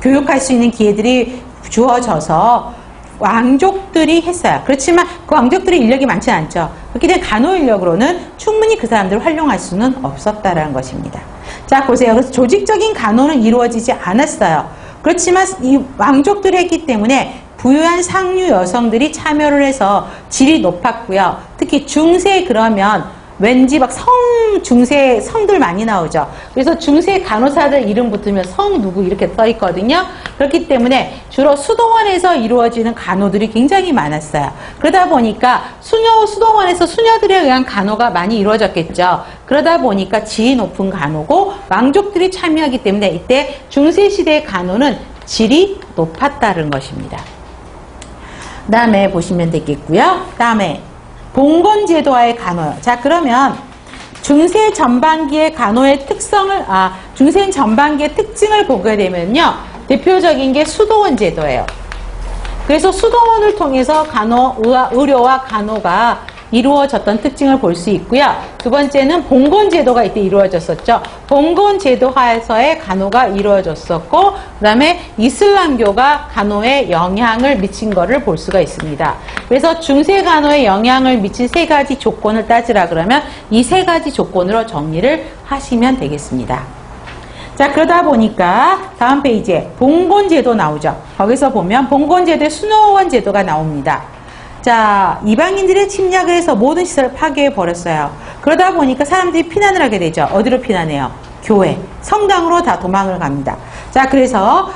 교육할 수 있는 기회들이 주어져서 왕족들이 했어요. 그렇지만 그 왕족들이 인력이 많지 않죠. 그렇기 때문에 간호 인력으로는 충분히 그 사람들을 활용할 수는 없었다라는 것입니다. 자, 보세요. 그래서 조직적인 간호는 이루어지지 않았어요. 그렇지만 이 왕족들이 했기 때문에 부유한 상류 여성들이 참여를 해서 질이 높았고요. 특히 중세 그러면 왠지 막 중세 성들 많이 나오죠. 그래서 중세 간호사들 이름 붙으면 성 누구 이렇게 써 있거든요. 그렇기 때문에 주로 수도원에서 이루어지는 간호들이 굉장히 많았어요. 그러다 보니까 수도원에서 수녀들에 의한 간호가 많이 이루어졌겠죠. 그러다 보니까 질이 높은 간호고 왕족들이 참여하기 때문에 이때 중세 시대의 간호는 질이 높았다는 것입니다. 그 다음에 보시면 되겠고요. 다음에 봉건제도와의 간호요. 자, 그러면 중세 전반기의 간호의 중세 전반기의 특징을 보게 되면요. 대표적인 게 수도원 제도예요. 그래서 수도원을 통해서 의료와 간호가 이루어졌던 특징을 볼 수 있고요. 두 번째는 봉건제도가 이때 이루어졌었죠. 봉건제도 하에서의 간호가 이루어졌었고, 그 다음에 이슬람교가 간호에 영향을 미친 것을 볼 수가 있습니다. 그래서 중세 간호에 영향을 미친 세 가지 조건을 따지라 그러면 이 세 가지 조건으로 정리를 하시면 되겠습니다. 자, 그러다 보니까 다음 페이지에 봉건제도 나오죠. 거기서 보면 봉건제도의 수노원 제도가 나옵니다. 자, 이방인들의 침략을 해서 모든 시설을 파괴해버렸어요. 그러다 보니까 사람들이 피난을 하게 되죠. 어디로 피난해요? 교회, 성당으로 다 도망을 갑니다. 자, 그래서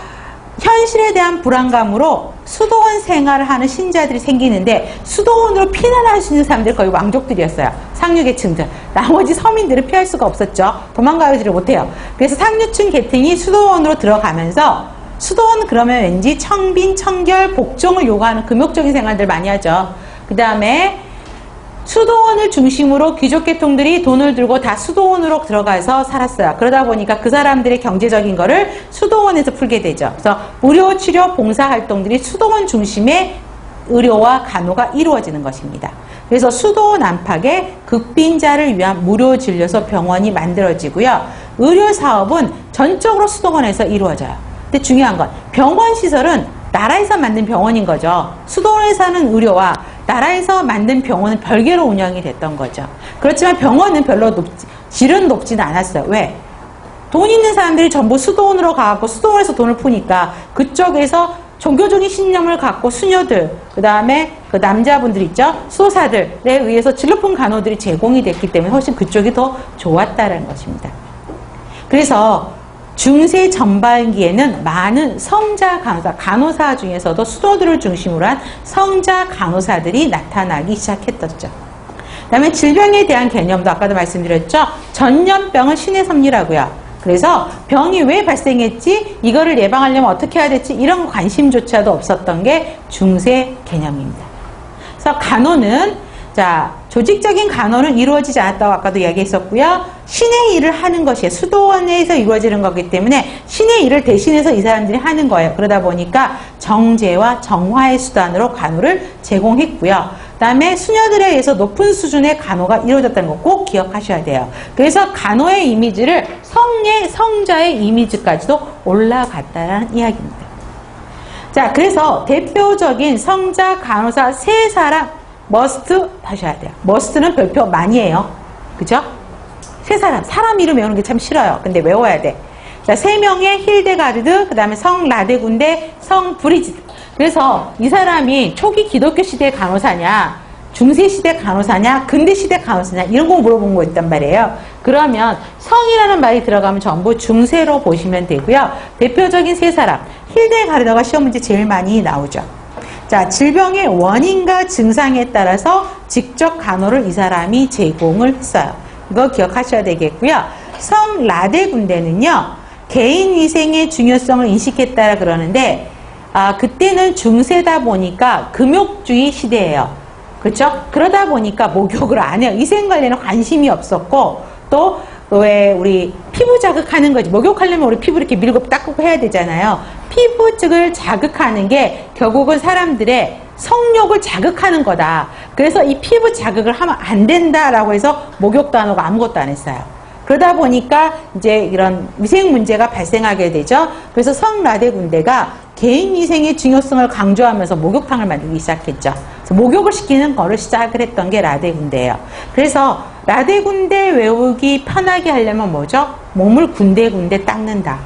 현실에 대한 불안감으로 수도원 생활을 하는 신자들이 생기는데 수도원으로 피난할 수 있는 사람들이 거의 왕족들이었어요. 상류계층들. 나머지 서민들은 피할 수가 없었죠. 도망가지를 못해요. 그래서 상류층 계층이 수도원으로 들어가면서 수도원 그러면 왠지 청빈, 청결, 복종을 요구하는 금욕적인 생활들 많이 하죠. 그 다음에 수도원을 중심으로 귀족계통들이 돈을 들고 다 수도원으로 들어가서 살았어요. 그러다 보니까 그 사람들의 경제적인 거를 수도원에서 풀게 되죠. 그래서 의료, 치료, 봉사활동들이 수도원 중심의 의료와 간호가 이루어지는 것입니다. 그래서 수도원 안팎에 극빈자를 위한 무료 진료소 병원이 만들어지고요. 의료 사업은 전적으로 수도원에서 이루어져요. 근데 중요한 건 병원 시설은 나라에서 만든 병원인 거죠. 수도원에서 하는 의료와 나라에서 만든 병원은 별개로 운영이 됐던 거죠. 그렇지만 병원은 별로 질은 높지는 않았어요. 왜? 돈 있는 사람들이 전부 수도원으로 가고 수도원에서 돈을 푸니까 그쪽에서 종교적인 신념을 갖고 수녀들, 그 다음에 그 남자분들 있죠? 수호사들에 의해서 질 높은 간호들이 제공이 됐기 때문에 훨씬 그쪽이 더 좋았다는 것입니다. 그래서 중세 전반기에는 많은 성자 간호사 중에서도 수도들을 중심으로 한 성자 간호사들이 나타나기 시작했었죠. 그 다음에 질병에 대한 개념도 아까도 말씀드렸죠? 전염병은 신의 섭리라고요. 그래서 병이 왜 발생했지? 이거를 예방하려면 어떻게 해야 될지 이런 관심조차도 없었던 게 중세 개념입니다. 그래서 간호는 조직적인 간호는 이루어지지 않았다고 아까도 이야기했었고요. 신의 일을 하는 것이 수도원에서 이루어지는 거기 때문에 신의 일을 대신해서 이 사람들이 하는 거예요. 그러다 보니까 정제와 정화의 수단으로 간호를 제공했고요. 그 다음에 수녀들에 의해서 높은 수준의 간호가 이루어졌다는 거 꼭 기억하셔야 돼요. 그래서 간호의 이미지를 성자의 이미지까지도 올라갔다는 이야기입니다. 자, 그래서 대표적인 성자 간호사 세 사람 머스트 하셔야 돼요. 머스트는 별표 많이 해요. 그죠? 세 사람 이름 외우는 게 참 싫어요. 근데 외워야 돼. 자, 세 명의 힐데가르드, 그 다음에 성 라데군데, 성 브리지드. 그래서 이 사람이 초기 기독교 시대 간호사냐, 중세 시대 간호사냐, 근대 시대 간호사냐 이런 거 물어본 거 있단 말이에요. 그러면 성이라는 말이 들어가면 전부 중세로 보시면 되고요. 대표적인 세 사람, 힐데가르드가 시험 문제 제일 많이 나오죠. 자, 질병의 원인과 증상에 따라서 직접 간호를 이 사람이 제공을 했어요. 이거 기억하셔야 되겠고요. 성 라데군데는요, 개인 위생의 중요성을 인식했다라 그러는데, 그때는 중세다 보니까 금욕주의 시대예요. 그렇죠? 그러다 보니까 목욕을 안 해요. 위생 관련에 관심이 없었고, 또 왜 우리 피부 자극하는 거지. 목욕하려면 우리 피부 이렇게 밀고 닦고 해야 되잖아요. 피부를 자극하는 게 결국은 사람들의 성욕을 자극하는 거다. 그래서 이 피부 자극을 하면 안 된다라고 해서 목욕도 안 하고 아무것도 안 했어요. 그러다 보니까 이제 이런 위생 문제가 발생하게 되죠. 그래서 성 라데군데가 개인 위생의 중요성을 강조하면서 목욕탕을 만들기 시작했죠. 그래서 목욕을 시키는 거를 시작을 했던 게 라데군데예요. 그래서 라데군데 외우기 편하게 하려면 뭐죠? 몸을 군데군데 닦는다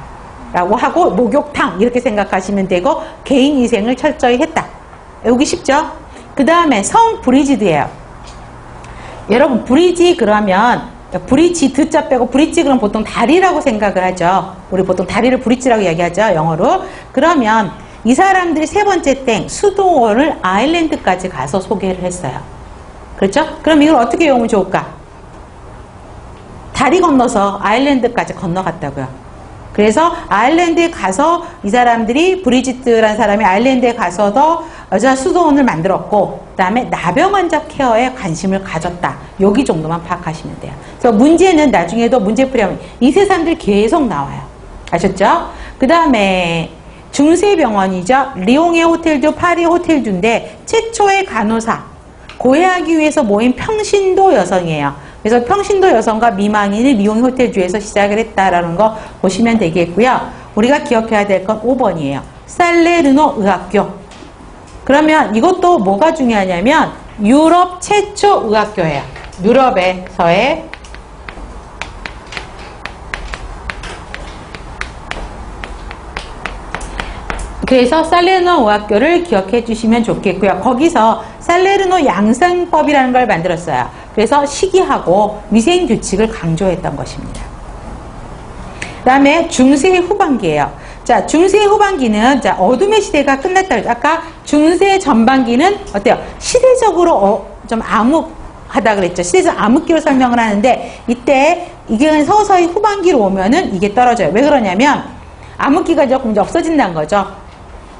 라고 하고 목욕탕 이렇게 생각하시면 되고 개인 위생을 철저히 했다. 외우기 쉽죠? 그 다음에 성 브리지드예요. 여러분 브리지 그러면 브리지 드자 빼고 브리지 그럼 보통 다리라고 생각을 하죠. 우리 보통 다리를 브리지라고 이야기하죠. 영어로. 그러면 이 사람들이 세 번째 땡 수도원을 아일랜드까지 가서 소개를 했어요. 그렇죠? 그럼 이걸 어떻게 외우면 좋을까? 다리 건너서 아일랜드까지 건너갔다고요. 그래서 아일랜드에 가서 이 사람들이 브리지트라는 사람이 아일랜드에 가서도 여자 수도원을 만들었고 그 다음에 나병 환자 케어에 관심을 가졌다. 여기 정도만 파악하시면 돼요. 그래서 문제는 나중에도 문제풀이하면 이 세 사람들이 계속 나와요. 아셨죠? 그 다음에 중세병원이죠. 리옹의 호텔도 파리 호텔도인데 최초의 간호사 고해하기 위해서 모인 평신도 여성이에요. 그래서 평신도 여성과 미망인이 리옹 호텔주에서 시작을 했다라는 거 보시면 되겠고요. 우리가 기억해야 될 건 5번이에요. 살레르노 의학교. 그러면 이것도 뭐가 중요하냐면 유럽 최초 의학교예요. 유럽에서의 그래서 살레르노 의학교를 기억해 주시면 좋겠고요. 거기서 살레르노 양생법이라는 걸 만들었어요. 그래서 식이하고 위생규칙을 강조했던 것입니다. 그 다음에 중세 후반기예요. 자, 중세 후반기는 자, 어둠의 시대가 끝났다 그랬죠. 아까 중세 전반기는 어때요? 시대적으로 좀 암흑하다 그랬죠. 시대적 암흑기로 설명을 하는데 이때 이게 서서히 후반기로 오면은 이게 떨어져요. 왜 그러냐면 암흑기가 조금 이제 없어진다는 거죠.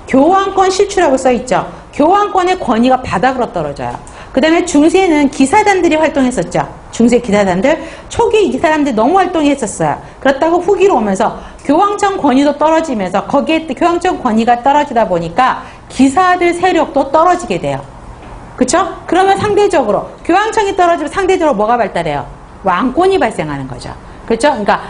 교황권 실추라고 써있죠. 교황권의 권위가 바닥으로 떨어져요. 그 다음에 중세는 기사단들이 활동했었죠. 중세 기사단들. 초기 이 사람들이 너무 활동했었어요. 그렇다고 후기로 오면서 교황청 권위도 떨어지면서 거기에 교황청 권위가 떨어지다 보니까 기사들 세력도 떨어지게 돼요. 그쵸? 그러면 상대적으로 교황청이 떨어지면 상대적으로 뭐가 발달해요? 왕권이 발생하는 거죠. 그렇죠? 그러니까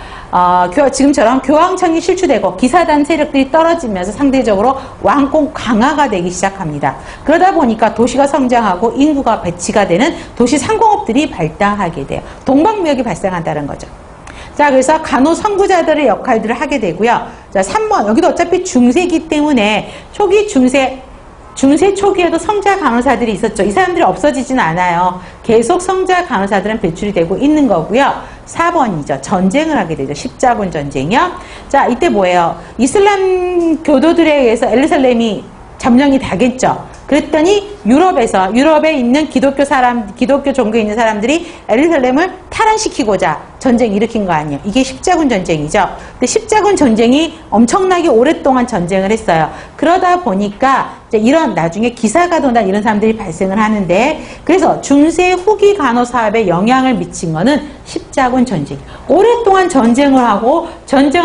지금처럼 교황청이 실추되고 기사단 세력들이 떨어지면서 상대적으로 왕권 강화가 되기 시작합니다. 그러다 보니까 도시가 성장하고 인구가 배치가 되는 도시 상공업들이 발달하게 돼요. 동방무역이 발생한다는 거죠. 자, 그래서 간호 선구자들의 역할들을 하게 되고요. 자, 3번. 여기도 어차피 중세기 때문에 초기 중세 초기에도 성자 간호사들이 있었죠. 이 사람들이 없어지지는 않아요. 계속 성자 간호사들은 배출이 되고 있는 거고요. 4번이죠. 전쟁을 하게 되죠. 십자군 전쟁이요. 자, 이때 뭐예요? 이슬람 교도들에 의해서 예루살렘이 점령이 되겠죠. 그랬더니 유럽에 있는 기독교 종교에 있는 사람들이 예루살렘을 탈환시키고자 전쟁 일으킨 거 아니에요. 이게 십자군 전쟁이죠. 근데 십자군 전쟁이 엄청나게 오랫동안 전쟁을 했어요. 그러다 보니까 이제 이런 나중에 기사가도나 이런 사람들이 발생을 하는데, 그래서 중세 후기 간호 사업에 영향을 미친 거는 십자군 전쟁. 오랫동안 전쟁을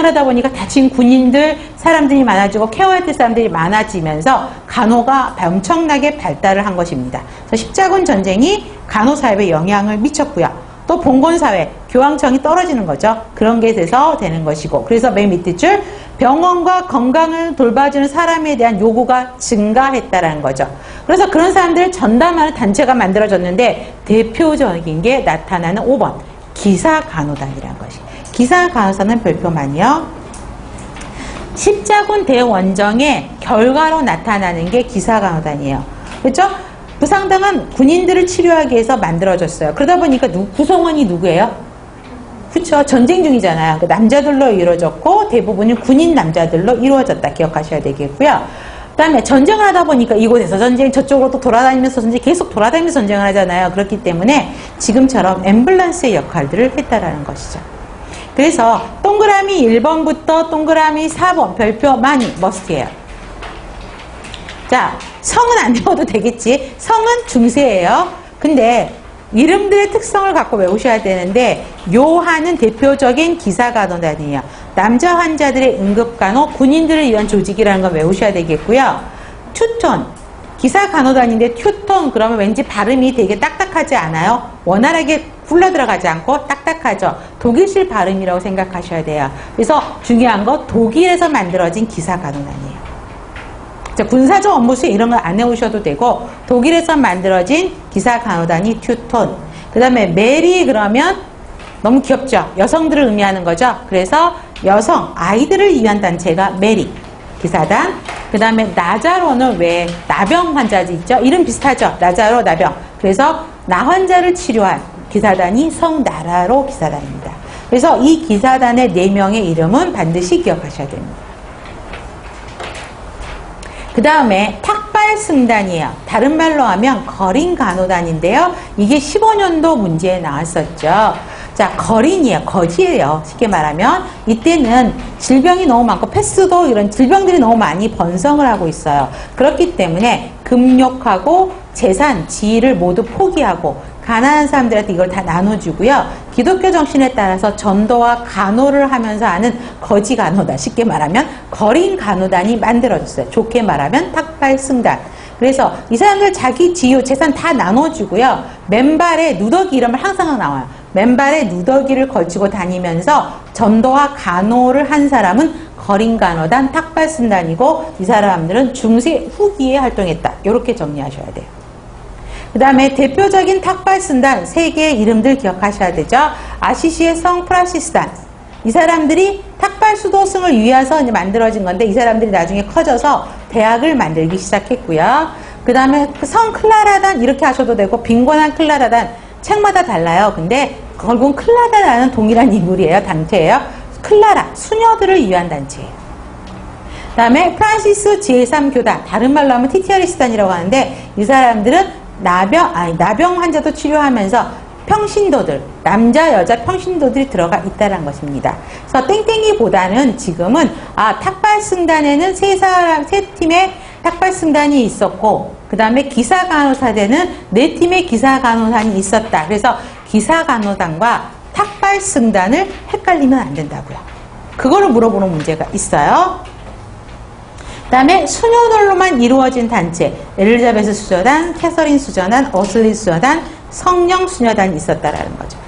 하다 보니까 다친 군인들, 사람들이 많아지고 케어해야 될 사람들이 많아지면서 간호가 엄청나게 발달을 한 것입니다. 그래서 십자군 전쟁이 간호 사업에 영향을 미쳤고요. 또 봉건사회, 교황청이 떨어지는 거죠. 그런 게 돼서 되는 것이고, 그래서 맨 밑에 줄 병원과 건강을 돌봐주는 사람에 대한 요구가 증가했다라는 거죠. 그래서 그런 사람들을 전담하는 단체가 만들어졌는데 대표적인 게 나타나는 5번 기사간호단이라는 것이. 기사간호사는 별표만이요. 십자군 대원정의 결과로 나타나는 게 기사간호단이에요. 그렇죠? 부상당한 군인들을 치료하기 위해서 만들어졌어요. 그러다 보니까 구성원이 누구예요? 그렇죠. 전쟁 중이잖아요. 남자들로 이루어졌고 대부분이 군인 남자들로 이루어졌다. 기억하셔야 되겠고요. 그 다음에 전쟁을 하다 보니까 이곳에서 전쟁, 저쪽으로 또 돌아다니면서 전쟁, 계속 돌아다니면서 전쟁을 하잖아요. 그렇기 때문에 지금처럼 앰뷸런스의 역할들을 했다라는 것이죠. 그래서 동그라미 1번부터 동그라미 4번 별표만이 머스트예요. 자, 성은 안 외워도 되겠지. 성은 중세예요. 근데 이름들의 특성을 갖고 외우셔야 되는데, 요한은 대표적인 기사간호단이에요. 남자 환자들의 응급간호, 군인들을 위한 조직이라는 걸 외우셔야 되겠고요. 튜톤, 기사간호단인데 튜톤 그러면 왠지 발음이 되게 딱딱하지 않아요? 원활하게 굴러 들어가지 않고 딱딱하죠. 독일식 발음이라고 생각하셔야 돼요. 그래서 중요한 거 독일에서 만들어진 기사간호단이에요. 자, 군사적 업무수에 이런 걸 안 해오셔도 되고, 독일에서 만들어진 기사간호단이 튜톤. 그 다음에 메리 그러면 너무 귀엽죠? 여성들을 의미하는 거죠. 그래서 여성, 아이들을 위한 단체가 메리 기사단. 그 다음에 나자로는 왜 나병 환자들 있죠? 이름 비슷하죠? 나자로, 나병. 그래서 나 환자를 치료한 기사단이 성나라로 기사단입니다. 그래서 이 기사단의 4명의 이름은 반드시 기억하셔야 됩니다. 그 다음에 탁발승단이에요. 다른 말로 하면 거린간호단인데요. 이게 15년도 문제에 나왔었죠. 자, 거린이에요. 거지예요. 쉽게 말하면 이때는 질병이 너무 많고 패스도 이런 질병들이 너무 많이 번성을 하고 있어요. 그렇기 때문에 금욕하고 재산, 지위를 모두 포기하고 가난한 사람들한테 이걸 다 나눠주고요. 기독교 정신에 따라서 전도와 간호를 하면서 하는 거지 간호단, 쉽게 말하면 거린 간호단이 만들어졌어요. 좋게 말하면 탁발승단. 그래서 이 사람들 자기 지유, 재산 다 나눠주고요. 맨발에 누더기 이름을 항상 나와요. 맨발에 누더기를 걸치고 다니면서 전도와 간호를 한 사람은 거린간호단 탁발승단이고, 이 사람들은 중세 후기에 활동했다. 이렇게 정리하셔야 돼요. 그 다음에 대표적인 탁발승단 3개의 이름들 기억하셔야 되죠. 아시시의 성 프란시스단. 이 사람들이 탁발 수도승을 위해서 이제 만들어진 건데, 이 사람들이 나중에 커져서 대학을 만들기 시작했고요. 그 다음에 성 클라라단 이렇게 하셔도 되고, 빈곤한 클라라단 책마다 달라요. 근데 결국은 클라라단은 동일한 인물이에요. 단체예요. 클라라, 수녀들을 위한 단체예요. 그 다음에 프란시스 제3교단, 다른 말로 하면 티티아리스단이라고 하는데, 이 사람들은 나병 환자도 치료하면서 평신도들, 남자, 여자 평신도들이 들어가 있다는 것입니다. 그래서 땡땡이보다는 지금은 탁발승단에는 세 팀의 탁발승단이 있었고, 그 다음에 기사간호사대는 4팀의 기사간호단이 있었다. 그래서 기사간호단과 탁발승단을 헷갈리면 안 된다고요. 그거를 물어보는 문제가 있어요. 그 다음에 수녀들로만 이루어진 단체, 엘리자베스 수녀단, 캐서린 수녀단, 어슬리 수녀단, 성령 수녀단이 있었다라는 거죠.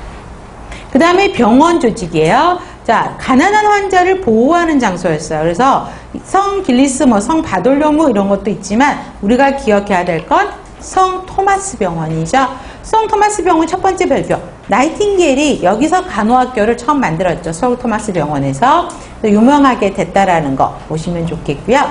그 다음에 병원 조직이에요. 자, 가난한 환자를 보호하는 장소였어요. 그래서 성 길리스, 성 바돌로무 이런 것도 있지만 우리가 기억해야 될 건 성 토마스 병원이죠. 성 토마스 병원 첫 번째 별표. 나이팅게일이 여기서 간호학교를 처음 만들었죠. 성 토마스 병원에서 유명하게 됐다라는 거 보시면 좋겠고요.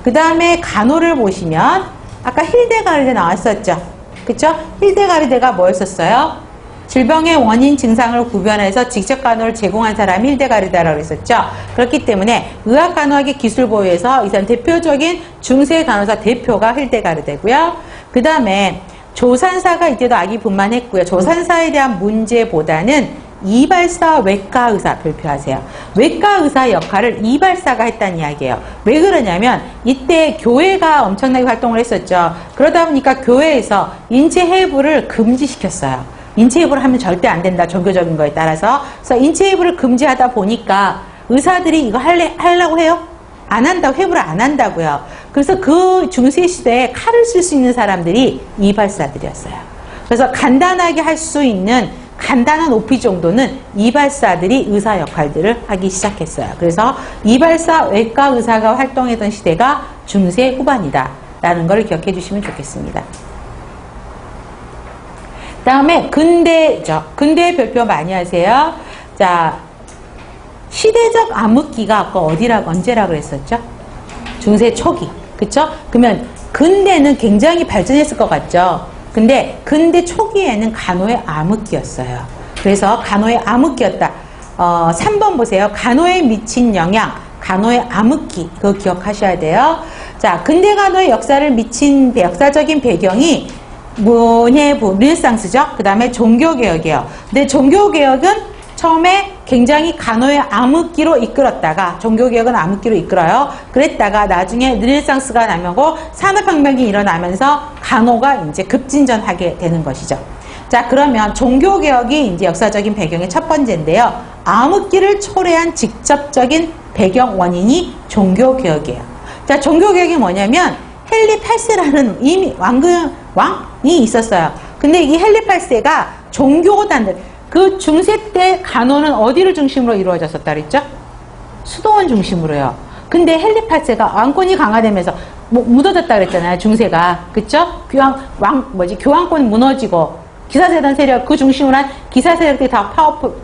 그 다음에 간호를 보시면 아까 힐데가르데 나왔었죠. 그쵸? 힐데가르데가 뭐였었어요? 질병의 원인 증상을 구별해서 직접 간호를 제공한 사람이 힐데가르다라고 했었죠. 그렇기 때문에 의학 간호학의 기술 보유에서 이 사람 대표적인 중세 간호사 대표가 힐데가르데고요. 그 다음에 조산사가 이때도 아기 분만했고요. 조산사에 대한 문제보다는 이발사 외과 의사 발표하세요. 외과 의사 역할을 이발사가 했다는 이야기예요. 왜 그러냐면 이때 교회가 엄청나게 활동을 했었죠. 그러다 보니까 교회에서 인체 해부를 금지시켰어요. 인체 해부를 하면 절대 안 된다. 종교적인 거에 따라서. 그래서 인체 해부를 금지하다 보니까 의사들이 이거 하려고 해요? 안 한다고, 해부를 안 한다고요. 그래서 그 중세 시대에 칼을 쓸 수 있는 사람들이 이발사들이었어요. 그래서 간단하게 할 수 있는 간단한 오피 정도는 이발사들이 의사 역할들을 하기 시작했어요. 그래서 이발사 외과 의사가 활동했던 시대가 중세 후반이다 라는 걸 기억해 주시면 좋겠습니다. 다음에 근대죠. 근대 별표 많이 하세요. 자, 시대적 암흑기가 아까 어디라고 언제라고 그랬었죠? 중세 초기. 그쵸? 그러면 근대는 굉장히 발전했을 것 같죠? 근데 근대 초기에는 간호의 암흑기였어요. 그래서 간호의 암흑기였다. 3번 보세요. 간호에 미친 영향, 간호의 암흑기. 그거 기억하셔야 돼요. 자, 근대 간호의 역사를 미친 역사적인 배경이 르네상스죠. 그 다음에 종교개혁이에요. 근데 종교개혁은 처음에 굉장히 간호의 암흑기로 이끌었다가, 종교개혁은 암흑기로 이끌어요. 그랬다가 나중에 르네상스가 나면고 산업혁명이 일어나면서 간호가 이제 급진전하게 되는 것이죠. 자, 그러면 종교개혁이 이제 역사적인 배경의 첫 번째인데요. 암흑기를 초래한 직접적인 배경 원인이 종교개혁이에요. 자, 종교개혁이 뭐냐면 헨리 8세라는 이미 왕이 있었어요. 근데 이 헨리 8세가 종교단들, 그 중세 때 간호는 어디를 중심으로 이루어졌었다 그랬죠? 수도원 중심으로요. 근데 헨리 8세가 왕권이 강화되면서 무너졌다 그랬잖아요. 중세가. 그쵸? 교황권 무너지고 기사세단 세력, 그 중심으로 한 기사세력들이 다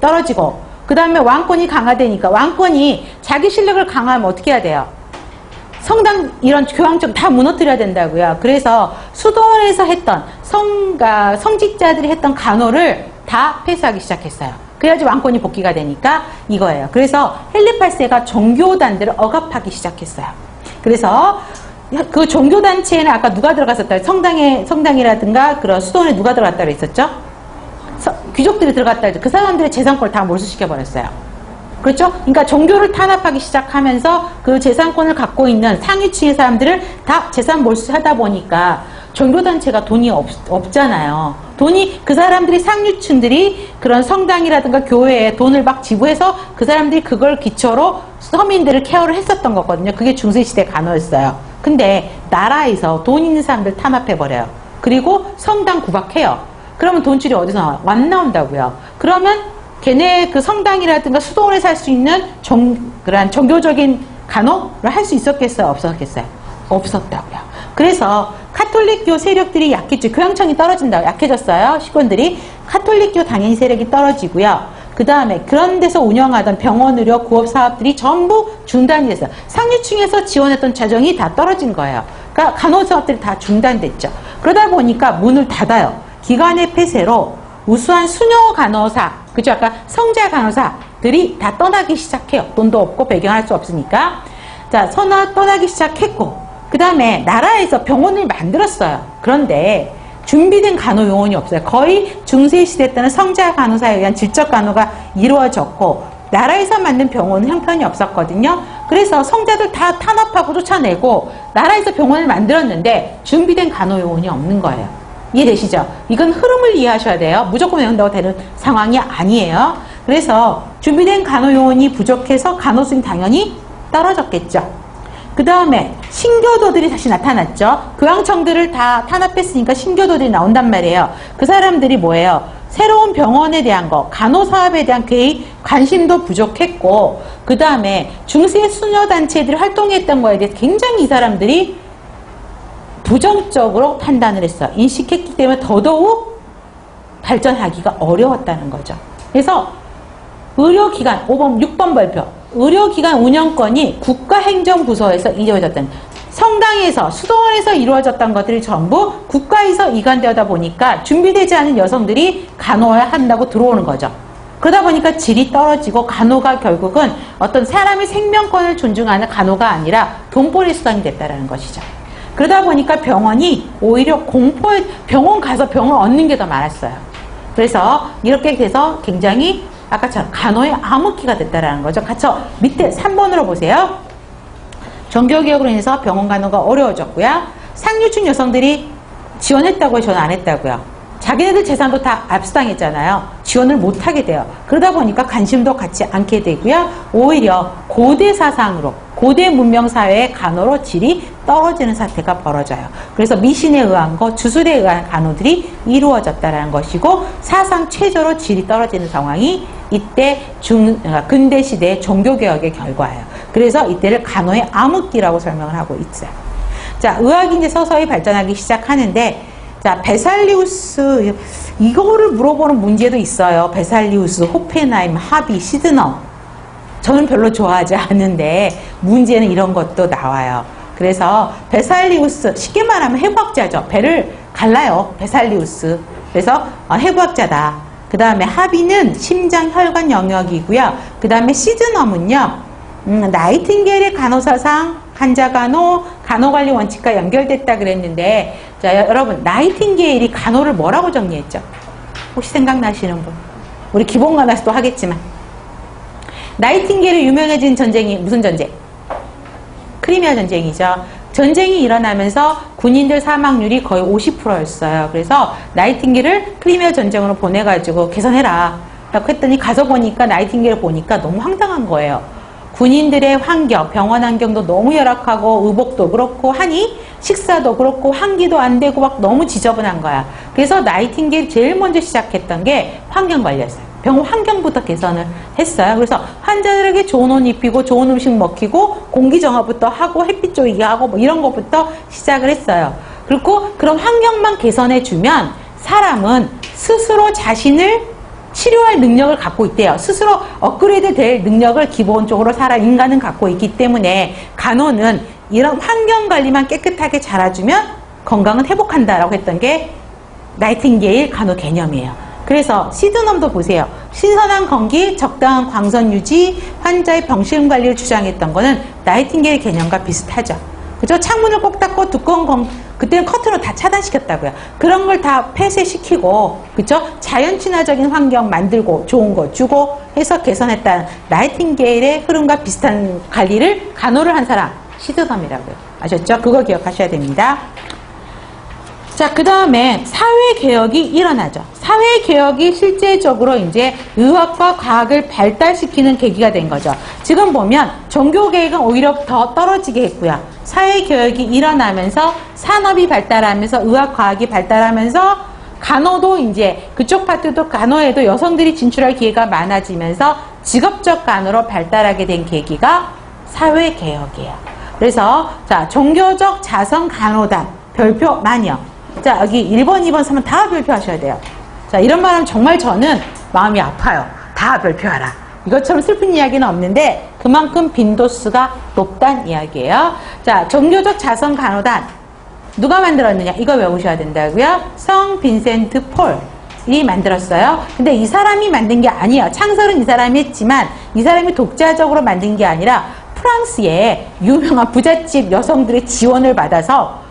떨어지고, 그 다음에 왕권이 강화되니까 왕권이 자기 실력을 강화하면 어떻게 해야 돼요? 성당 이런 교황청 다 무너뜨려야 된다고요. 그래서 수도원에서 했던 성직자들이 했던 간호를 다 폐쇄하기 시작했어요. 그래야지 왕권이 복귀가 되니까 이거예요. 그래서 헨리 8세가 종교단들을 억압하기 시작했어요. 그래서 그 종교단체에는 아까 누가 들어갔었다? 성당이라든가 그런 수도원에 누가 들어갔다 그랬었죠? 귀족들이 들어갔다 했죠. 그 사람들의 재산권을 다 몰수시켜버렸어요. 그렇죠? 그러니까 종교를 탄압하기 시작하면서 그 재산권을 갖고 있는 상위층의 사람들을 다 재산 몰수하다 보니까 종교단체가 돈이 없잖아요. 돈이, 그 사람들이 상류층들이 그런 성당이라든가 교회에 돈을 막 지불해서 그 사람들이 그걸 기초로 서민들을 케어를 했었던 거거든요. 그게 중세시대 간호였어요. 근데 나라에서 돈 있는 사람들 탄압해버려요. 그리고 성당 구박해요. 그러면 돈줄이 어디서 나와요? 안 나온다고요. 그러면 걔네 그 성당이라든가 수도원에 살 수 있는 그런 종교적인 간호를 할 수 있었겠어요? 없었겠어요? 없었다고요. 그래서 카톨릭교 세력들이 약해졌죠. 교황청이 떨어진다고 약해졌어요. 식권들이. 카톨릭교 당연히 세력이 떨어지고요. 그 다음에 그런 데서 운영하던 병원, 의료, 구업 사업들이 전부 중단이 됐어요. 상류층에서 지원했던 재정이 다 떨어진 거예요. 그러니까 간호 사업들이 다 중단됐죠. 그러다 보니까 문을 닫아요. 기관의 폐쇄로 우수한 수녀 간호사, 그죠? 아까 성자 간호사들이 다 떠나기 시작해요. 돈도 없고 배경할 수 없으니까. 자, 떠나기 시작했고, 그 다음에 나라에서 병원을 만들었어요. 그런데 준비된 간호 요원이 없어요. 거의 중세시대 때는 성자 간호사에 의한 질적 간호가 이루어졌고, 나라에서 만든 병원은 형편이 없었거든요. 그래서 성자들 다 탄압하고 쫓아내고, 나라에서 병원을 만들었는데 준비된 간호 요원이 없는 거예요. 이해되시죠? 이건 흐름을 이해하셔야 돼요. 무조건 외운다고 되는 상황이 아니에요. 그래서 준비된 간호 요원이 부족해서 간호 수는 당연히 떨어졌겠죠. 그 다음에 신교도들이 다시 나타났죠. 교황청들을 다 탄압했으니까 신교도들이 나온단 말이에요. 그 사람들이 뭐예요? 새로운 병원에 대한 거, 간호사업에 대한 관심도 부족했고, 그 다음에 중세 수녀단체들이 활동했던 거에 대해 굉장히 이 사람들이 부정적으로 판단을 했어요. 인식했기 때문에 더더욱 발전하기가 어려웠다는 거죠. 그래서 의료기관, 5번, 6번 발표. 의료기관 운영권이 국가행정부서에서 이루어졌던, 성당에서, 수도원에서 이루어졌던 것들이 전부 국가에서 이관되다 보니까 준비되지 않은 여성들이 간호를 한다고 들어오는 거죠. 그러다 보니까 질이 떨어지고 간호가 결국은 어떤 사람의 생명권을 존중하는 간호가 아니라 돈벌이 수단이 됐다는 것이죠. 그러다 보니까 병원이 오히려 병원 가서 병을 얻는 게 더 많았어요. 그래서 이렇게 돼서 굉장히 아까처럼 간호의 암흑기가 됐다는 거죠. 같이 밑에 3번으로 보세요. 종교개혁으로 인해서 병원 간호가 어려워졌고요. 상류층 여성들이 지원했다고요? 저는 안 했다고요? 자기네들 재산도 다 압수당했잖아요. 지원을 못하게 돼요. 그러다 보니까 관심도 갖지 않게 되고요. 오히려 고대 사상으로, 고대 문명사회의 간호로 질이 떨어지는 사태가 벌어져요. 그래서 미신에 의한 거, 주술에 의한 간호들이 이루어졌다는 것이고, 사상 최저로 질이 떨어지는 상황이 이때 근대시대의 종교개혁의 결과예요. 그래서 이때를 간호의 암흑기라고 설명을 하고 있어요. 자, 의학이 이제 서서히 발전하기 시작하는데, 자, 베살리우스, 이거를 물어보는 문제도 있어요. 베살리우스, 호펜하임, 하비, 시드넘. 저는 별로 좋아하지 않는데, 문제는 이런 것도 나와요. 그래서 베살리우스, 쉽게 말하면 해부학자죠. 배를 갈라요. 베살리우스. 그래서 해부학자다. 그 다음에 하비는 심장 혈관 영역이고요. 그 다음에 시드넘은요, 나이팅게일의 간호사상, 환자간호, 간호관리 원칙과 연결됐다 그랬는데, 자, 여러분, 나이팅게일이 간호를 뭐라고 정리했죠? 혹시 생각나시는 분? 우리 기본간호에서도 하겠지만. 나이팅게일이 유명해진 전쟁이 무슨 전쟁? 크리미아 전쟁이죠. 전쟁이 일어나면서 군인들 사망률이 거의 50%였어요. 그래서 나이팅게일을 크리미아 전쟁으로 보내가지고 개선해라 라고 했더니 가서 보니까 나이팅게일 보니까 너무 황당한 거예요. 군인들의 환경, 병원 환경도 너무 열악하고 의복도 그렇고 하니 식사도 그렇고 환기도 안 되고 막 너무 지저분한 거야. 그래서 나이팅게일이 제일 먼저 시작했던 게 환경 관리였어요. 병원 환경부터 개선을 했어요. 그래서 환자들에게 좋은 옷 입히고 좋은 음식 먹히고 공기 정화부터 하고 햇빛 쬐게 하고 뭐 이런 것부터 시작을 했어요. 그리고 그런 환경만 개선해주면 사람은 스스로 자신을 치료할 능력을 갖고 있대요. 스스로 업그레이드 될 능력을 기본적으로 인간은 갖고 있기 때문에 간호는 이런 환경 관리만 깨끗하게 잘해주면 건강은 회복한다라고 했던 게 나이팅게일 간호 개념이에요. 그래서 시드넘도 보세요. 신선한 공기, 적당한 광선 유지, 환자의 병실 관리를 주장했던 거는 나이팅게일 개념과 비슷하죠. 그죠? 창문을 꼭 닫고 두꺼운 그때는 커튼으로 다 차단시켰다고요. 그런 걸 다 폐쇄시키고, 그죠? 자연 친화적인 환경 만들고 좋은 거 주고 해서 개선했다는 나이팅게일의 흐름과 비슷한 관리를 간호를 한 사람 시드넘이라고요. 아셨죠? 그거 기억하셔야 됩니다. 자, 그 다음에 사회개혁이 일어나죠. 사회개혁이 실제적으로 이제 의학과 과학을 발달시키는 계기가 된 거죠. 지금 보면 종교개혁은 오히려 더 떨어지게 했고요. 사회개혁이 일어나면서 산업이 발달하면서 의학과학이 발달하면서 간호도 이제 그쪽 파트도 간호에도 여성들이 진출할 기회가 많아지면서 직업적 간호로 발달하게 된 계기가 사회개혁이에요. 그래서 자, 종교적 자선 간호단 별표 마녀. 자, 여기 1번, 2번, 3번 다 별표하셔야 돼요. 자, 이런 말하면 정말 저는 마음이 아파요. 다 별표하라. 이것처럼 슬픈 이야기는 없는데 그만큼 빈도수가 높다는 이야기예요. 자, 종교적 자선 간호단 누가 만들었느냐? 이거 외우셔야 된다고요. 성 빈센트 폴이 만들었어요. 근데 이 사람이 만든 게 아니에요. 창설은 이 사람이 했지만 이 사람이 독자적으로 만든 게 아니라 프랑스의 유명한 부잣집 여성들의 지원을 받아서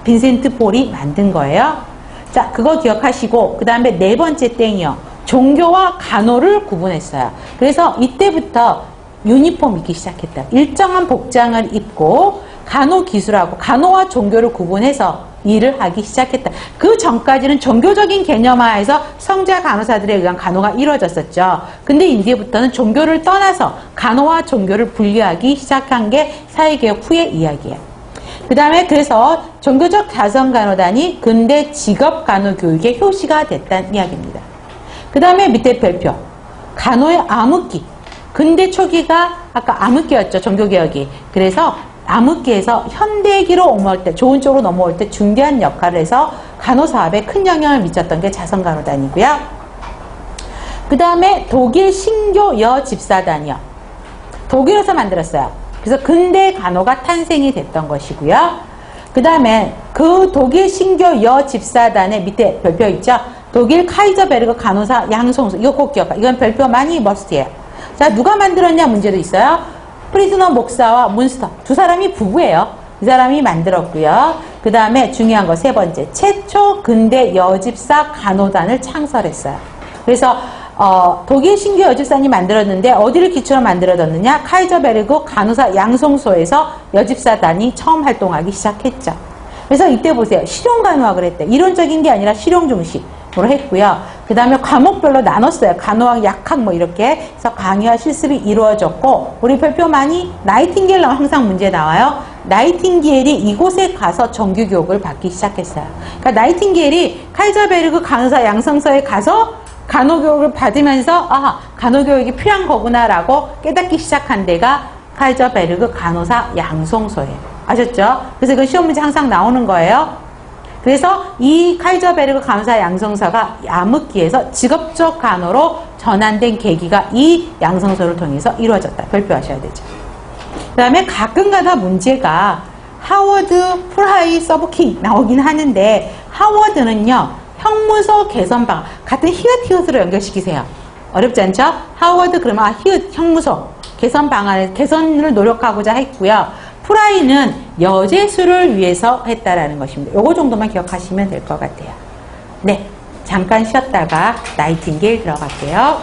빈센트 폴이 만든 거예요. 자, 그거 기억하시고 그 다음에 네 번째 땡이요. 종교와 간호를 구분했어요. 그래서 이때부터 유니폼 입기 시작했다. 일정한 복장을 입고 간호기술하고 간호와 종교를 구분해서 일을 하기 시작했다. 그 전까지는 종교적인 개념하에서 성자 간호사들에 의한 간호가 이루어졌었죠. 근데 이제부터는 종교를 떠나서 간호와 종교를 분리하기 시작한 게 사회개혁 후의 이야기예요. 그 다음에 그래서 종교적 자선간호단이 근대 직업간호교육의 효시가 됐다는 이야기입니다. 그 다음에 밑에 별표 간호의 암흑기. 근대 초기가 아까 암흑기였죠. 종교개혁이. 그래서 암흑기에서 현대기로 넘어올 때, 좋은 쪽으로 넘어올 때 중대한 역할을 해서 간호사업에 큰 영향을 미쳤던 게 자선간호단이고요. 그 다음에 독일 신교 여집사단이요. 독일에서 만들었어요. 그래서 근대 간호가 탄생이 됐던 것이고요. 그 다음에 그 독일 신교 여집사단의 밑에 별표 있죠. 독일 카이저베르그 간호사 양송수. 이거 꼭 기억하. 이건 별표 많이 머스트예요. 자, 누가 만들었냐 문제도 있어요. 프리즈너 목사와 문스터 두 사람이 부부예요. 이 사람이 만들었고요. 그 다음에 중요한 거 세 번째, 최초 근대 여집사 간호단을 창설했어요. 그래서 독일 신교 여집사님이 만들었는데 어디를 기초로 만들어졌느냐? 카이저베르그 간호사 양성소에서 여집사단이 처음 활동하기 시작했죠. 그래서 이때 보세요. 실용간호학을 했대. 이론적인 게 아니라 실용 중심으로 했고요. 그 다음에 과목별로 나눴어요. 간호학, 약학 뭐 이렇게. 그래서 강의와 실습이 이루어졌고, 우리 별표 많이 나이팅게일 나오면 항상 문제 나와요. 나이팅게일이 이곳에 가서 정규교육을 받기 시작했어요. 그러니까 나이팅게일이 카이저베르그 간호사 양성소에 가서 간호교육을 받으면서 아, 간호교육이 필요한 거구나라고 깨닫기 시작한 데가 카이저베르그 간호사 양성소예요. 아셨죠? 그래서 이건 시험 문제 항상 나오는 거예요. 그래서 이 카이저베르그 간호사 양성소가 암흑기에서 직업적 간호로 전환된 계기가 이 양성소를 통해서 이루어졌다. 별표하셔야 되죠. 그 다음에 가끔가다 문제가 하워드, 프라이, 서브킹 나오긴 하는데 하워드는요. 형무소 개선 방안. 같은 히읗으로 연결시키세요. 어렵지 않죠? 하워드 그러면 히읗 형무소 개선 방안을 개선을 노력하고자 했고요. 프라이는 여제수를 위해서 했다라는 것입니다. 요거 정도만 기억하시면 될 것 같아요. 네, 잠깐 쉬었다가 나이팅게일 들어갈게요.